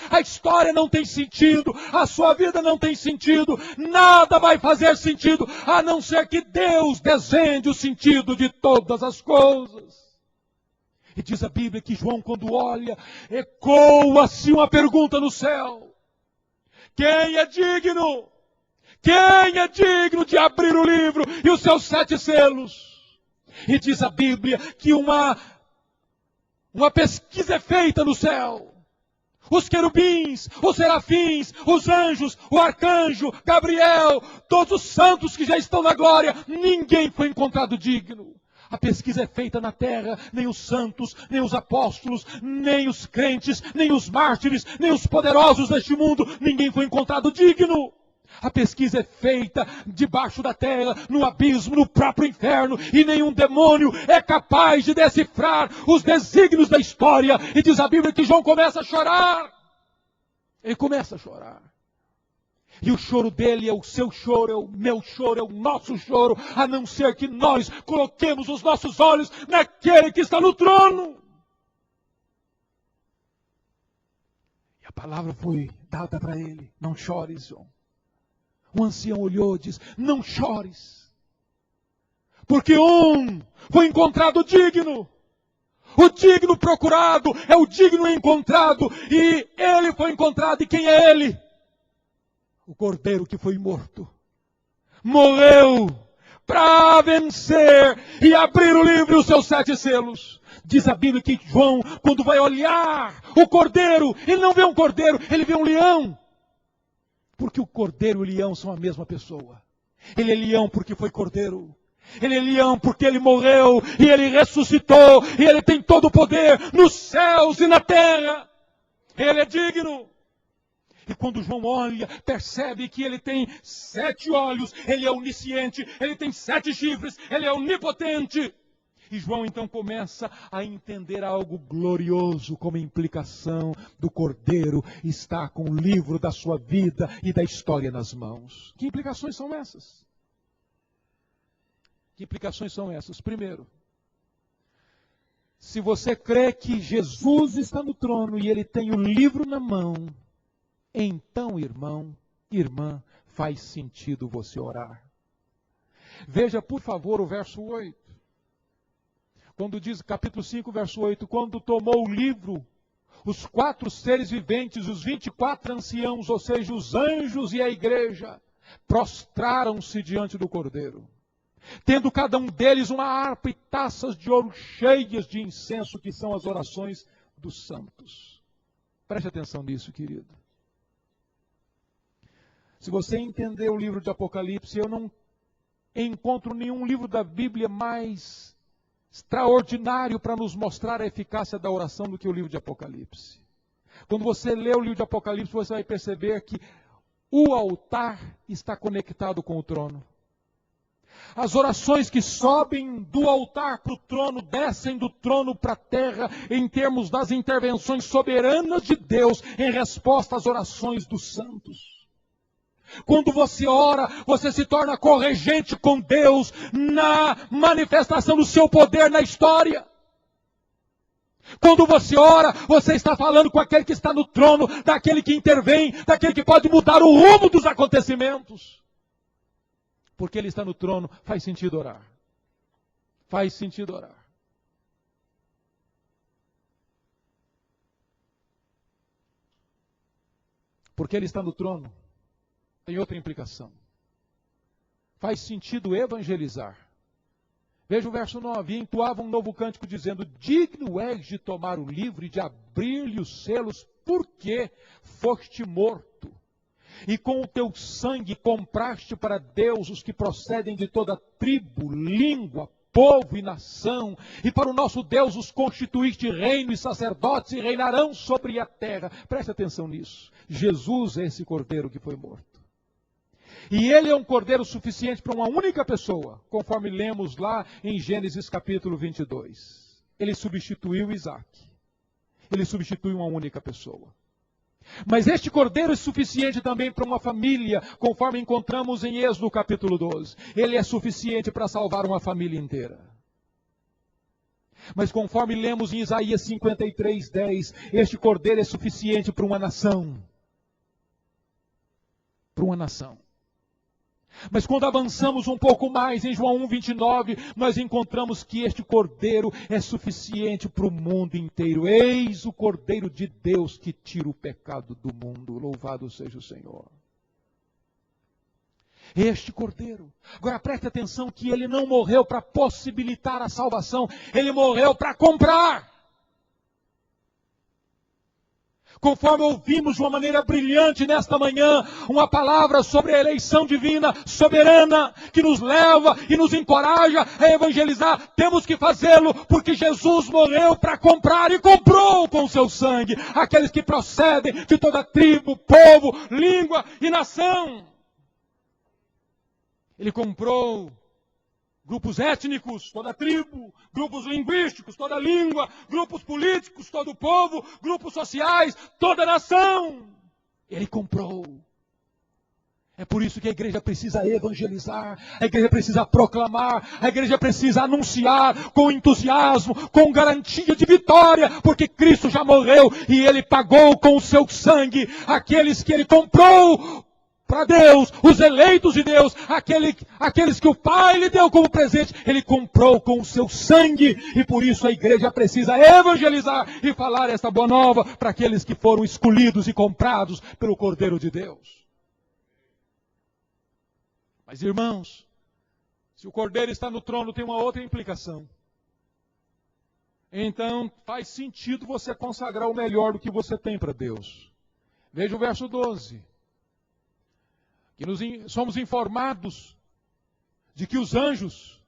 A história não tem sentido, a sua vida não tem sentido, nada vai fazer sentido, a não ser que Deus desenhe o sentido de todas as coisas. E diz a Bíblia que João, quando olha, ecoa-se uma pergunta no céu: quem é digno? Quem é digno de abrir o livro e os seus 7 selos? E diz a Bíblia que uma pesquisa é feita no céu. Os querubins, os serafins, os anjos, o arcanjo, Gabriel, todos os santos que já estão na glória, ninguém foi encontrado digno. A pesquisa é feita na terra, nem os santos, nem os apóstolos, nem os crentes, nem os mártires, nem os poderosos deste mundo, ninguém foi encontrado digno. A pesquisa é feita debaixo da terra, no abismo, no próprio inferno, e nenhum demônio é capaz de decifrar os desígnios da história. E diz a Bíblia que João começa a chorar. Ele começa a chorar. E o choro dele é o seu choro, é o meu choro, é o nosso choro, a não ser que nós coloquemos os nossos olhos naquele que está no trono. E a palavra foi dada para ele: não chores, João. O ancião olhou e disse: não chores, porque um foi encontrado digno. O digno procurado é o digno encontrado. E ele foi encontrado. E quem é ele? O cordeiro que foi morto. Morreu para vencer e abrir o livro e os seus 7 selos. Diz a Bíblia que João, quando vai olhar o cordeiro, ele não vê um cordeiro, ele vê um leão. Porque o cordeiro e o leão são a mesma pessoa. Ele é leão porque foi cordeiro. Ele é leão porque ele morreu e ele ressuscitou. E ele tem todo o poder nos céus e na terra. Ele é digno. E quando João olha, percebe que ele tem 7 olhos, ele é onisciente, ele tem 7 chifres, ele é onipotente. E João então começa a entender algo glorioso como implicação do cordeiro estar com o livro da sua vida e da história nas mãos. Que implicações são essas? Que implicações são essas? Primeiro, se você crê que Jesus está no trono e ele tem o livro na mão, então, irmão, irmã, faz sentido você orar. Veja, por favor, o verso 8. Quando diz, capítulo 5, verso 8, quando tomou o livro, os 4 seres viventes, os 24 anciãos, ou seja, os anjos e a igreja, prostraram-se diante do Cordeiro, tendo cada um deles uma harpa e taças de ouro cheias de incenso, que são as orações dos santos. Preste atenção nisso, querido. Se você entender o livro de Apocalipse, eu não encontro nenhum livro da Bíblia mais extraordinário para nos mostrar a eficácia da oração do que o livro de Apocalipse. Quando você lê o livro de Apocalipse, você vai perceber que o altar está conectado com o trono. As orações que sobem do altar para o trono, descem do trono para a terra, em termos das intervenções soberanas de Deus, em resposta às orações dos santos. Quando você ora, você se torna corregente com Deus na manifestação do seu poder na história. Quando você ora, você está falando com aquele que está no trono, daquele que intervém, daquele que pode mudar o rumo dos acontecimentos. Porque ele está no trono, faz sentido orar. Faz sentido orar. Porque ele está no trono, tem outra implicação. Faz sentido evangelizar. Veja o verso 9. E entoava um novo cântico dizendo: digno és de tomar o livro e de abrir-lhe os selos, porque foste morto. E com o teu sangue compraste para Deus os que procedem de toda tribo, língua, povo e nação. E para o nosso Deus os constituíste reino e sacerdotes e reinarão sobre a terra. Preste atenção nisso. Jesus é esse cordeiro que foi morto. E ele é um cordeiro suficiente para uma única pessoa, conforme lemos lá em Gênesis capítulo 22. Ele substituiu Isaac. Ele substitui uma única pessoa. Mas este cordeiro é suficiente também para uma família, conforme encontramos em Êxodo capítulo 12. Ele é suficiente para salvar uma família inteira. Mas conforme lemos em Isaías 53:10, este cordeiro é suficiente para uma nação. Para uma nação. Mas quando avançamos um pouco mais, em João 1:29, nós encontramos que este cordeiro é suficiente para o mundo inteiro. Eis o cordeiro de Deus que tira o pecado do mundo. Louvado seja o Senhor. Este cordeiro. Agora preste atenção que ele não morreu para possibilitar a salvação. Ele morreu para comprar. Conforme ouvimos de uma maneira brilhante nesta manhã, uma palavra sobre a eleição divina, soberana, que nos leva e nos encoraja a evangelizar, temos que fazê-lo, porque Jesus morreu para comprar e comprou com o seu sangue aqueles que procedem de toda tribo, povo, língua e nação. Ele comprou grupos étnicos, toda tribo, grupos linguísticos, toda língua, grupos políticos, todo povo, grupos sociais, toda nação. Ele comprou. É por isso que a igreja precisa evangelizar, a igreja precisa proclamar, a igreja precisa anunciar com entusiasmo, com garantia de vitória, porque Cristo já morreu e ele pagou com o seu sangue aqueles que ele comprou para Deus, os eleitos de Deus, aqueles que o Pai lhe deu como presente, Ele comprou com o seu sangue, e por isso a igreja precisa evangelizar e falar esta boa nova para aqueles que foram escolhidos e comprados pelo Cordeiro de Deus. Mas irmãos, se o Cordeiro está no trono, tem uma outra implicação. Então faz sentido você consagrar o melhor do que você tem para Deus. Veja o verso 12. Que somos informados de que os anjos,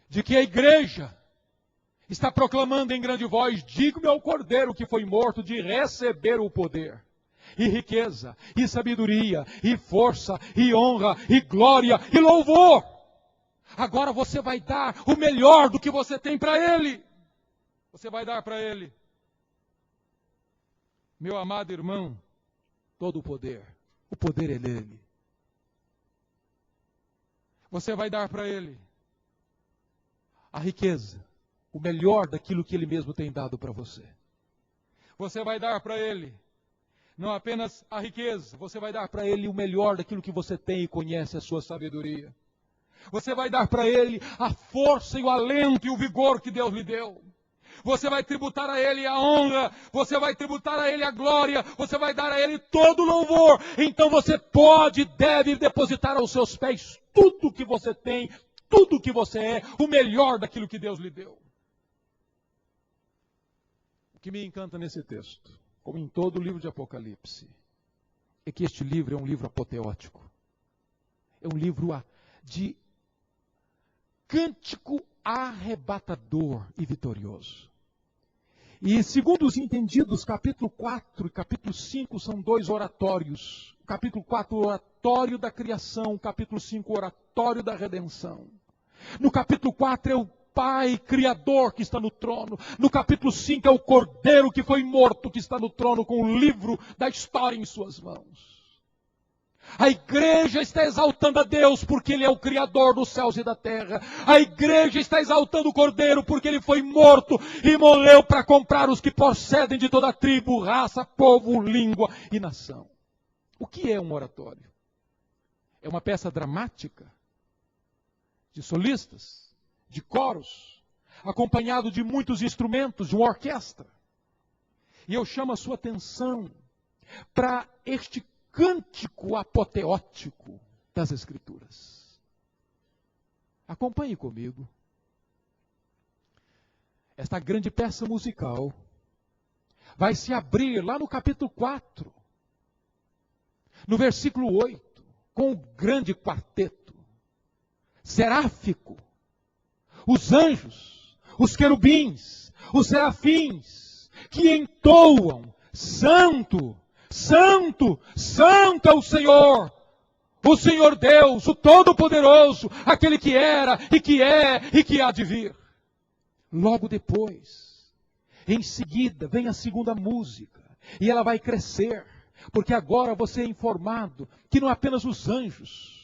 de que a igreja está proclamando em grande voz: digo-me ao Cordeiro que foi morto de receber o poder, e riqueza, e sabedoria, e força, e honra, e glória, e louvor. Agora você vai dar o melhor do que você tem para Ele. Você vai dar para Ele. Meu amado irmão, todo o poder é dele. Você vai dar para Ele a riqueza, o melhor daquilo que Ele mesmo tem dado para você. Você vai dar para Ele não apenas a riqueza, você vai dar para Ele o melhor daquilo que você tem e conhece a sua sabedoria. Você vai dar para Ele a força e o alento e o vigor que Deus lhe deu. Você vai tributar a Ele a honra, você vai tributar a Ele a glória, você vai dar a Ele todo o louvor. Então você pode e deve depositar aos seus pés tudo o que você tem, tudo o que você é, o melhor daquilo que Deus lhe deu. O que me encanta nesse texto, como em todo o livro de Apocalipse, é que este livro é um livro apoteótico. É um livro de cântico arrebatador e vitorioso. E segundo os entendidos, capítulo 4 e capítulo 5 são dois oratórios. O capítulo 4, o oratório da criação. O capítulo 5, o oratório da redenção. No capítulo 4 é o Pai Criador que está no trono. No capítulo 5 é o Cordeiro que foi morto que está no trono com o livro da história em suas mãos. A igreja está exaltando a Deus porque Ele é o Criador dos céus e da terra. A igreja está exaltando o Cordeiro porque Ele foi morto e morreu para comprar os que procedem de toda tribo, raça, povo, língua e nação. O que é um oratório? É uma peça dramática de solistas, de coros, acompanhado de muitos instrumentos, de uma orquestra. E eu chamo a sua atenção para este cântico apoteótico das Escrituras. Acompanhe comigo. Esta grande peça musical vai se abrir lá no capítulo 4, no versículo 8, com o grande quarteto seráfico, os anjos, os querubins, os serafins, que entoam: Santo, Santo, Santo é o Senhor Deus, o Todo-Poderoso, aquele que era e que é e que há de vir. Logo depois, em seguida, vem a segunda música, e ela vai crescer, porque agora você é informado que não apenas os anjos,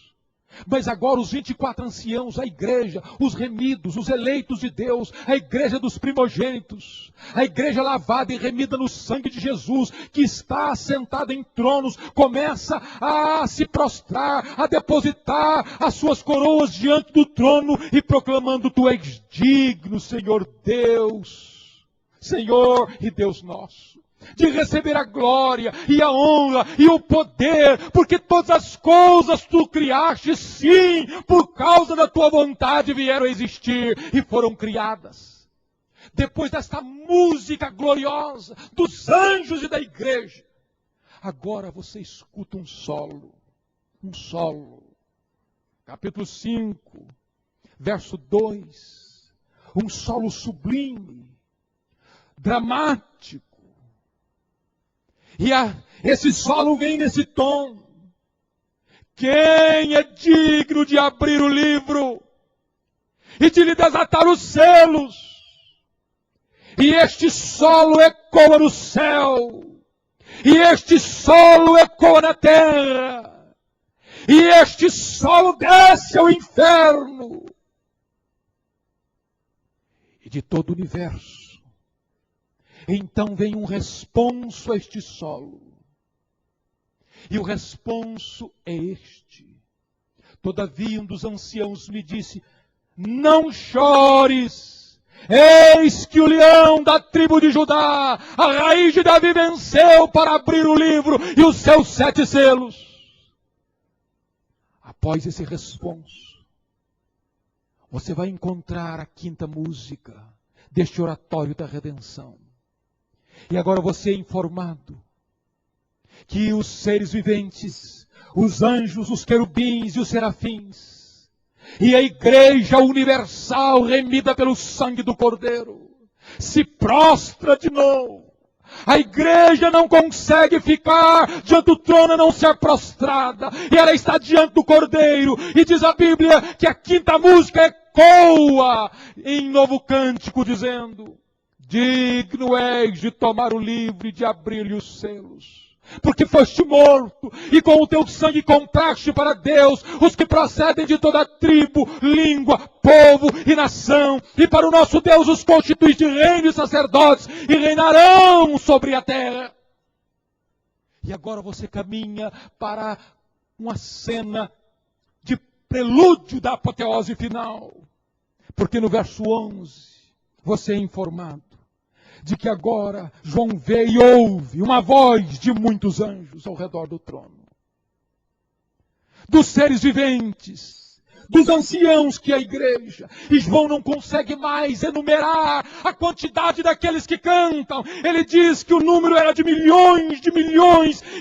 mas agora os 24 anciãos, a igreja, os remidos, os eleitos de Deus, a igreja dos primogênitos, a igreja lavada e remida no sangue de Jesus, que está assentada em tronos, começa a se prostrar, a depositar as suas coroas diante do trono e proclamando: Tu és digno, Senhor Deus, Senhor e Deus nosso, de receber a glória e a honra e o poder, porque todas as coisas tu criaste, sim, por causa da tua vontade vieram a existir e foram criadas. Depois desta música gloriosa dos anjos e da igreja, agora você escuta um solo. Capítulo 5, verso 2, um solo sublime, dramático. E esse solo vem nesse tom: quem é digno de abrir o livro e de lhe desatar os selos? E este solo ecoa no céu, e este solo ecoa na terra, e este solo desce ao inferno. E de todo o universo, então vem um responso a este solo. E o responso é este. Todavia um dos anciãos me disse: não chores, eis que o leão da tribo de Judá, a raiz de Davi, venceu para abrir o livro e os seus 7 selos. Após esse responso, você vai encontrar a 5ª música deste oratório da redenção. E agora você é informado que os seres viventes, os anjos, os querubins e os serafins, e a igreja universal remida pelo sangue do Cordeiro, se prostra de novo. A igreja não consegue ficar diante do trono e não ser prostrada. E ela está diante do Cordeiro. E diz a Bíblia que a 5ª música ecoa em novo cântico, dizendo: digno és de tomar o livro e de abrir-lhe os selos. Porque foste morto, e com o teu sangue compraste para Deus os que procedem de toda tribo, língua, povo e nação. E para o nosso Deus os constituíste reino e sacerdotes, e reinarão sobre a terra. E agora você caminha para uma cena de prelúdio da apoteose final. Porque no verso 11, você é informado de que agora João vê e ouve uma voz de muitos anjos ao redor do trono. Dos seres viventes, dos anciãos que é a igreja. E João não consegue mais enumerar a quantidade daqueles que cantam. Ele diz que o número era de milhões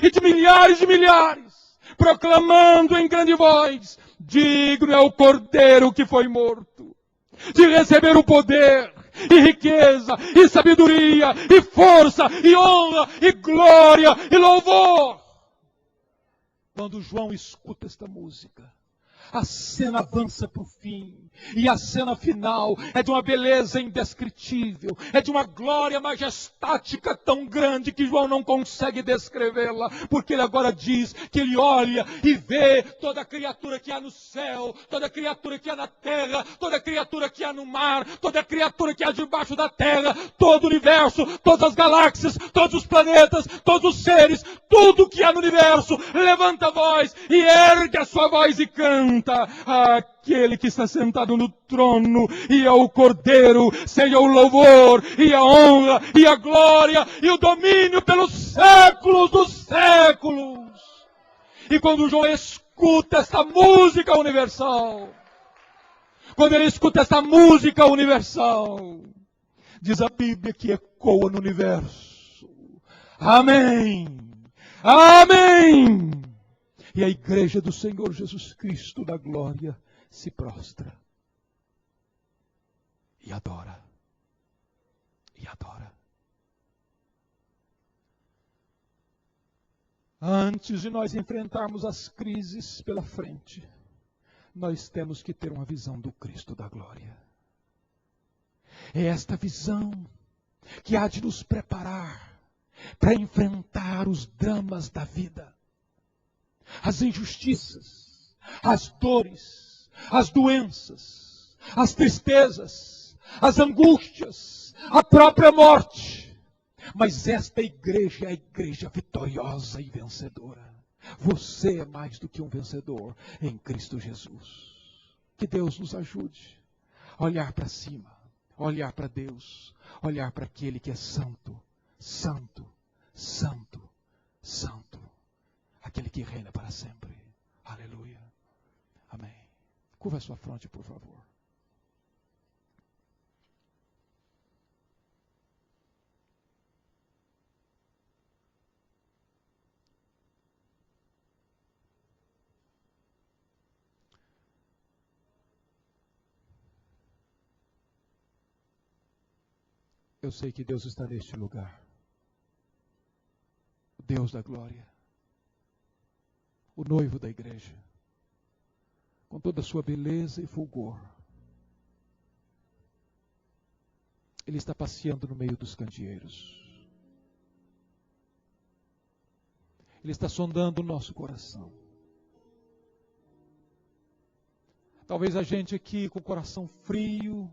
e de milhares de milhares, proclamando em grande voz: digno é o Cordeiro que foi morto, de receber o poder, e riqueza, e sabedoria, e força, e honra, e glória, e louvor. Quando João escuta esta música, a cena avança para o fim. E a cena final é de uma beleza indescritível, é de uma glória majestática tão grande que João não consegue descrevê-la, porque ele agora diz que ele olha e vê toda a criatura que há no céu, toda a criatura que há na terra, toda a criatura que há no mar, toda a criatura que há debaixo da terra, todo o universo, todas as galáxias, todos os planetas, todos os seres, tudo que há no universo, levanta a voz e ergue a sua voz e canta: aquele que está sentado no trono e ao Cordeiro, seja o louvor e a honra e a glória e o domínio pelos séculos dos séculos. E quando João escuta esta música universal, diz a Bíblia que ecoa no universo: amém, amém. E a igreja do Senhor Jesus Cristo da glória se prostra e adora. E adora. Antes de nós enfrentarmos as crises pela frente, nós temos que ter uma visão do Cristo da glória. É esta visão que há de nos preparar para enfrentar os dramas da vida, as injustiças, as dores, as doenças, as tristezas, as angústias, a própria morte. Mas esta igreja é a igreja vitoriosa e vencedora. Você é mais do que um vencedor em Cristo Jesus. Que Deus nos ajude a olhar para cima, a olhar para Deus, a olhar para aquele que é santo, santo, santo, santo. Aquele que reina para sempre. Aleluia. Amém. Curva a sua fronte, por favor. Eu sei que Deus está neste lugar. O Deus da glória. O noivo da igreja, com toda a sua beleza e fulgor. Ele está passeando no meio dos candeeiros. Ele está sondando o nosso coração. Talvez a gente aqui com o coração frio,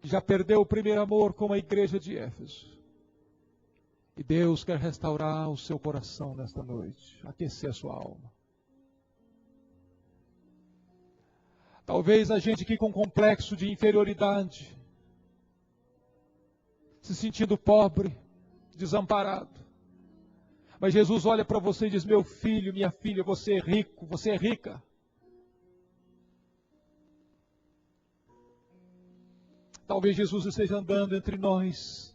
já perdeu o primeiro amor como a igreja de Éfeso. E Deus quer restaurar o seu coração nesta noite, aquecer a sua alma. Talvez a gente aqui com complexo de inferioridade, se sentindo pobre, desamparado. Mas Jesus olha para você e diz: meu filho, minha filha, você é rico, você é rica. Talvez Jesus esteja andando entre nós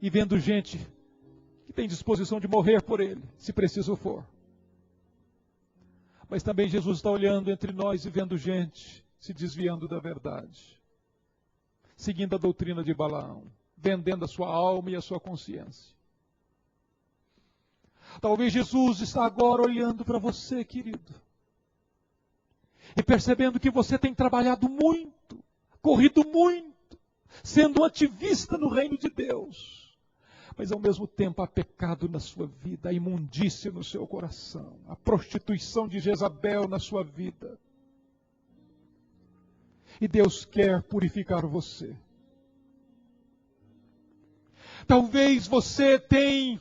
e vendo gente que tem disposição de morrer por Ele, se preciso for. Mas também Jesus está olhando entre nós e vendo gente se desviando da verdade, seguindo a doutrina de Balaão, vendendo a sua alma e a sua consciência. Talvez Jesus está agora olhando para você, querido, e percebendo que você tem trabalhado muito, corrido muito, sendo um ativista no reino de Deus. Mas ao mesmo tempo há pecado na sua vida, há imundícia no seu coração, a prostituição de Jezabel na sua vida. E Deus quer purificar você. Talvez você tenha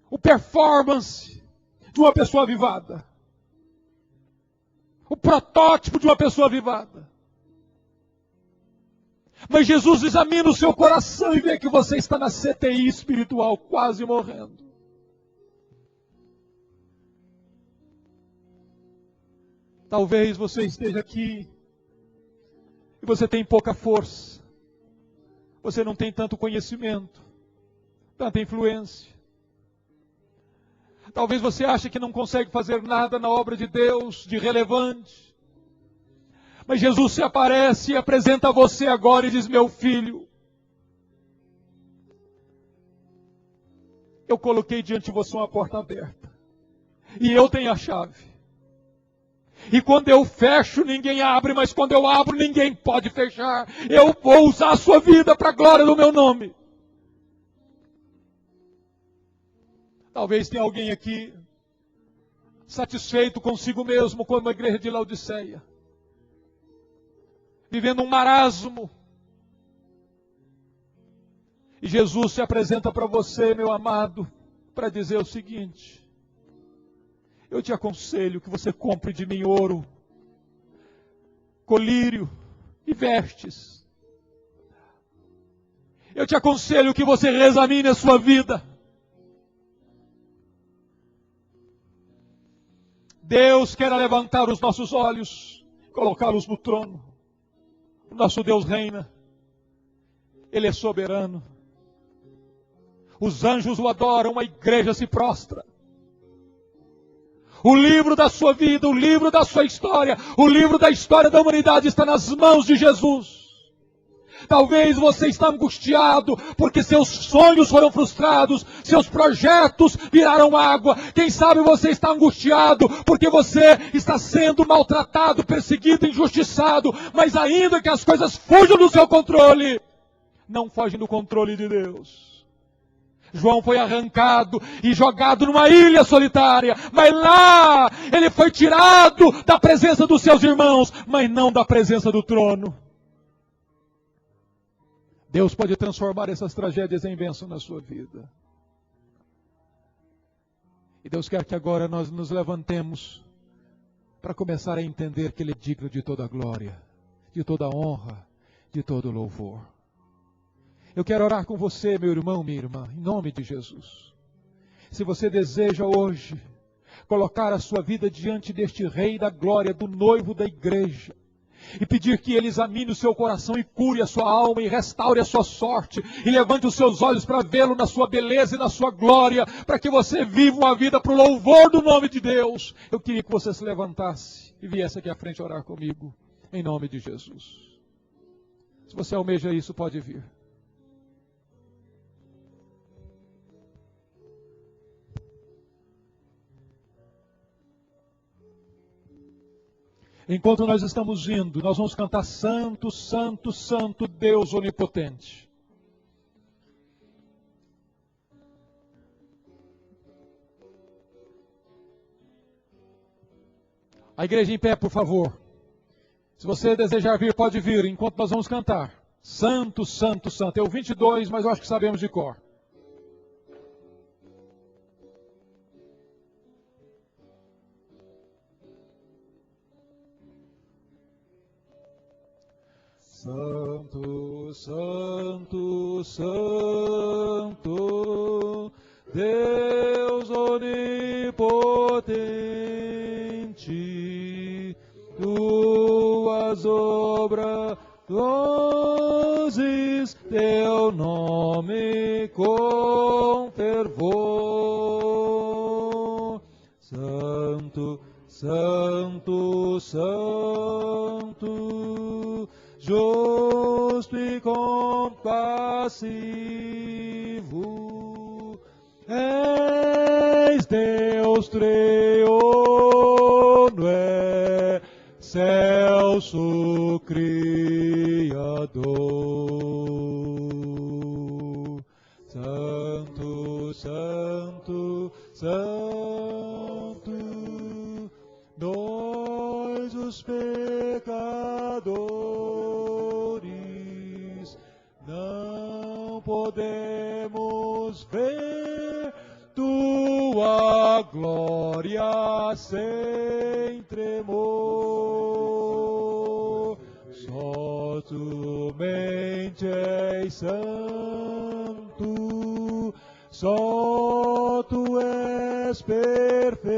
o performance de uma pessoa avivada, o protótipo de uma pessoa avivada. Mas Jesus examina o seu coração e vê que você está na CTI espiritual, quase morrendo. Talvez você esteja aqui e você tem pouca força. Você não tem tanto conhecimento, tanta influência. Talvez você ache que não consegue fazer nada na obra de Deus de relevante. Mas Jesus se aparece e apresenta a você agora e diz: meu filho, eu coloquei diante de você uma porta aberta. E eu tenho a chave. E quando eu fecho, ninguém abre, mas quando eu abro, ninguém pode fechar. Eu vou usar a sua vida para a glória do meu nome. Talvez tenha alguém aqui satisfeito consigo mesmo, como a igreja de Laodiceia, vivendo um marasmo. E Jesus se apresenta para você, meu amado, para dizer o seguinte: eu te aconselho que você compre de mim ouro, colírio e vestes. Eu te aconselho que você reexamine a sua vida. Deus quer levantar os nossos olhos, colocá-los no trono. O nosso Deus reina. Ele é soberano. Os anjos o adoram, a igreja se prostra. O livro da sua vida, o livro da sua história, o livro da história da humanidade está nas mãos de Jesus. Talvez você está angustiado porque seus sonhos foram frustrados, seus projetos viraram água. Quem sabe você está angustiado porque você está sendo maltratado, perseguido, injustiçado. Mas ainda que as coisas fujam do seu controle, não fogem do controle de Deus. João foi arrancado e jogado numa ilha solitária, mas lá ele foi tirado da presença dos seus irmãos, mas não da presença do trono. Deus pode transformar essas tragédias em bênção na sua vida. E Deus quer que agora nós nos levantemos para começar a entender que Ele é digno de toda a glória, de toda a honra, de todo o louvor. Eu quero orar com você, meu irmão, minha irmã, em nome de Jesus. Se você deseja hoje colocar a sua vida diante deste Rei da glória, do noivo da igreja, e pedir que Ele examine o seu coração e cure a sua alma e restaure a sua sorte e levante os seus olhos para vê-lo na sua beleza e na sua glória, para que você viva uma vida para o louvor do nome de Deus. Eu queria que você se levantasse e viesse aqui à frente orar comigo, em nome de Jesus. Se você almeja isso, pode vir. Enquanto nós estamos indo, nós vamos cantar Santo, Santo, Santo, Deus Onipotente. A igreja em pé, por favor. Se você desejar vir, pode vir, enquanto nós vamos cantar. Santo, Santo, Santo. É o 22, mas eu acho que sabemos de cor. Santo, Santo, Santo, Deus onipotente, tuas obras luzes, teu nome com fervor. Santo, Santo, Santo, justo e compassivo, és Deus treono, excelso Criador. Santo, Santo, Santo, nós os pecadores não podemos ver tua glória sem tremor. Só somente és santo, só tu és perfeito,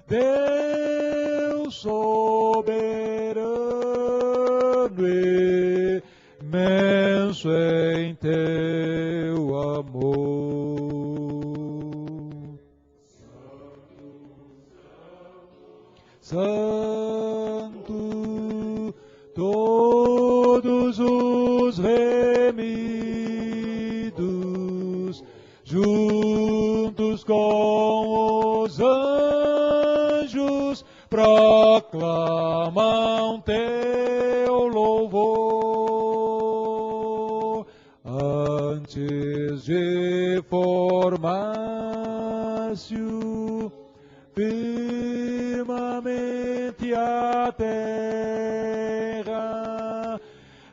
Deus soberano e imenso em teu amor. Santo, todos os remidos, juntos com os anjos, proclamam teu louvor. Antes de formar-se-o firmamente a terra,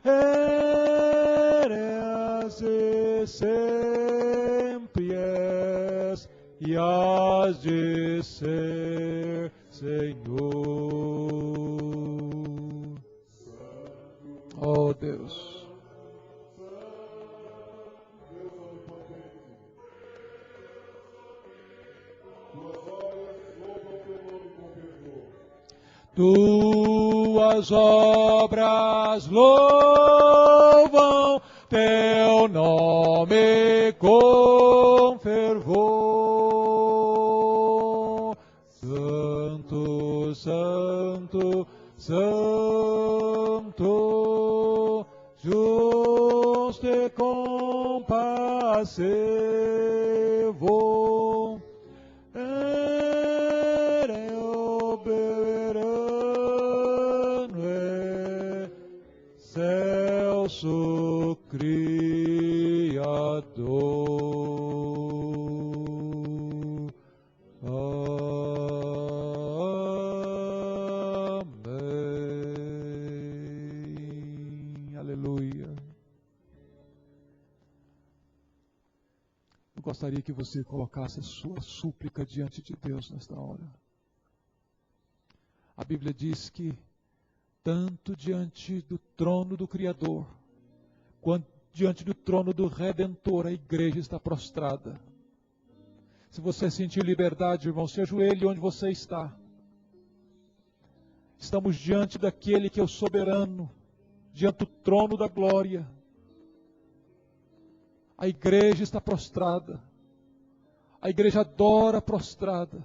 eras e sempre és, e has de ser, Senhor. Oh Deus. Tuas obras louvam teu nome com fervor. Santo, Santo, Santo, justo e compassivo, excelso Criador. Amém. Aleluia. Eu gostaria que você colocasse a sua súplica diante de Deus nesta hora. A Bíblia diz que tanto diante do trono do Criador, quanto diante do trono do Redentor, a igreja está prostrada. Se você sentir liberdade, irmão, se ajoelhe onde você está. Estamos diante daquele que é o soberano, diante do trono da glória. A igreja está prostrada. A igreja adora prostrada,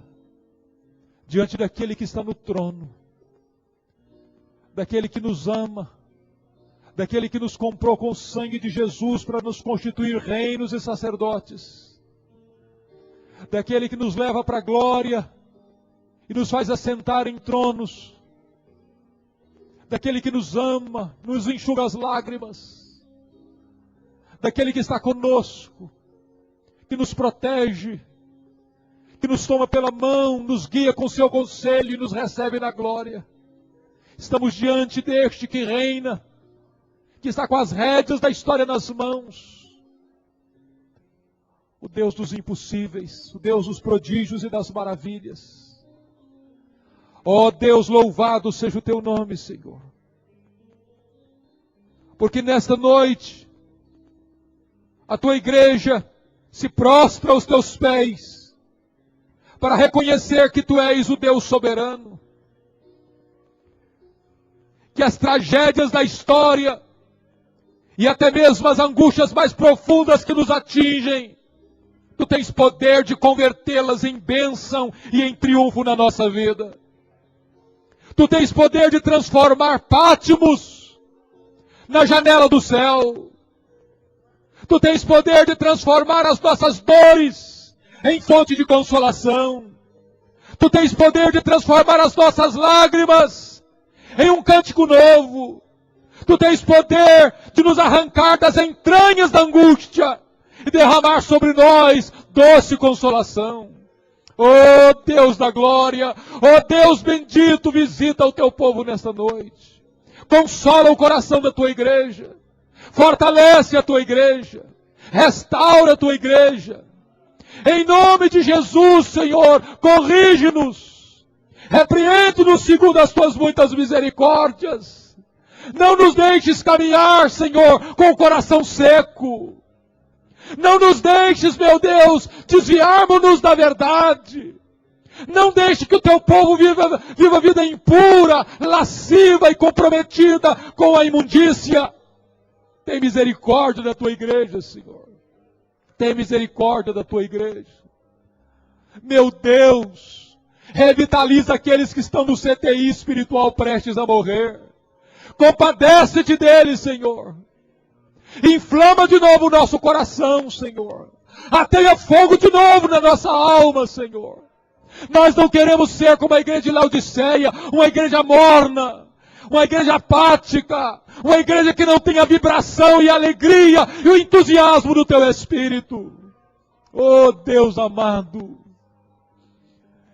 diante daquele que está no trono, daquele que nos ama, daquele que nos comprou com o sangue de Jesus para nos constituir reinos e sacerdotes, daquele que nos leva para a glória e nos faz assentar em tronos, daquele que nos ama, nos enxuga as lágrimas, daquele que está conosco, que nos protege, que nos toma pela mão, nos guia com seu conselho e nos recebe na glória. Estamos diante deste que reina, que está com as rédeas da história nas mãos. O Deus dos impossíveis, o Deus dos prodígios e das maravilhas. Ó Deus, louvado seja o teu nome, Senhor. Porque nesta noite, a tua igreja se prostra aos teus pés, para reconhecer que tu és o Deus soberano. Que as tragédias da história, e até mesmo as angústias mais profundas que nos atingem, tu tens poder de convertê-las em bênção e em triunfo na nossa vida. Tu tens poder de transformar Pátimos na janela do céu. Tu tens poder de transformar as nossas dores em fonte de consolação. Tu tens poder de transformar as nossas lágrimas em um cântico novo. Tu tens poder de nos arrancar das entranhas da angústia e derramar sobre nós doce consolação. Oh Deus da glória, oh Deus bendito, visita o teu povo nesta noite. Consola o coração da tua igreja. Fortalece a tua igreja. Restaura a tua igreja. Em nome de Jesus, Senhor, corrige-nos. Repreende-nos segundo as tuas muitas misericórdias. Não nos deixes caminhar, Senhor, com o coração seco. Não nos deixes, meu Deus, desviarmos-nos da verdade. Não deixe que o teu povo viva vida impura, lasciva e comprometida com a imundícia. Tem misericórdia da tua igreja, Senhor. Tem misericórdia da tua igreja. Meu Deus, revitaliza aqueles que estão no CTI espiritual prestes a morrer. Compadece-te deles, Senhor. Inflama de novo o nosso coração, Senhor. Ateia fogo de novo na nossa alma, Senhor. Nós não queremos ser como a igreja de Laodiceia, uma igreja morna, uma igreja apática, uma igreja que não tem a vibração e a alegria e o entusiasmo do teu Espírito. Oh Deus amado,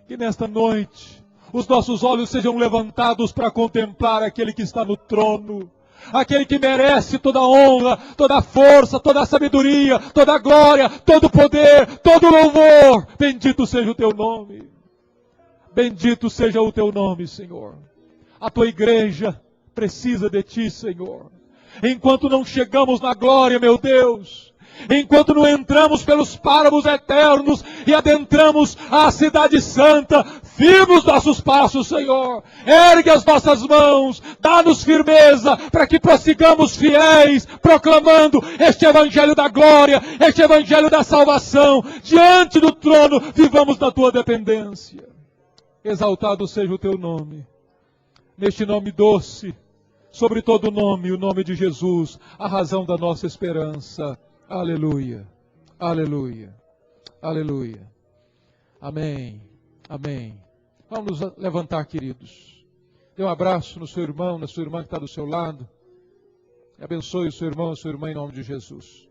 que nesta noite os nossos olhos sejam levantados para contemplar aquele que está no trono, aquele que merece toda a honra, toda a força, toda a sabedoria, toda a glória, todo o poder, todo o louvor. Bendito seja o teu nome. Bendito seja o teu nome, Senhor. A tua igreja precisa de ti, Senhor. Enquanto não chegamos na glória, meu Deus, enquanto não entramos pelos páramos eternos e adentramos a cidade santa, firma os nossos passos, Senhor. Ergue as nossas mãos, dá-nos firmeza para que prossigamos fiéis, proclamando este evangelho da glória, este evangelho da salvação. Diante do trono, vivamos na tua dependência. Exaltado seja o teu nome. Neste nome doce, sobre todo nome, o nome de Jesus, a razão da nossa esperança. Aleluia, aleluia, aleluia. Amém, amém. Vamos nos levantar, queridos. Dê um abraço no seu irmão, na sua irmã que está do seu lado. E abençoe o seu irmão e a sua irmã em nome de Jesus.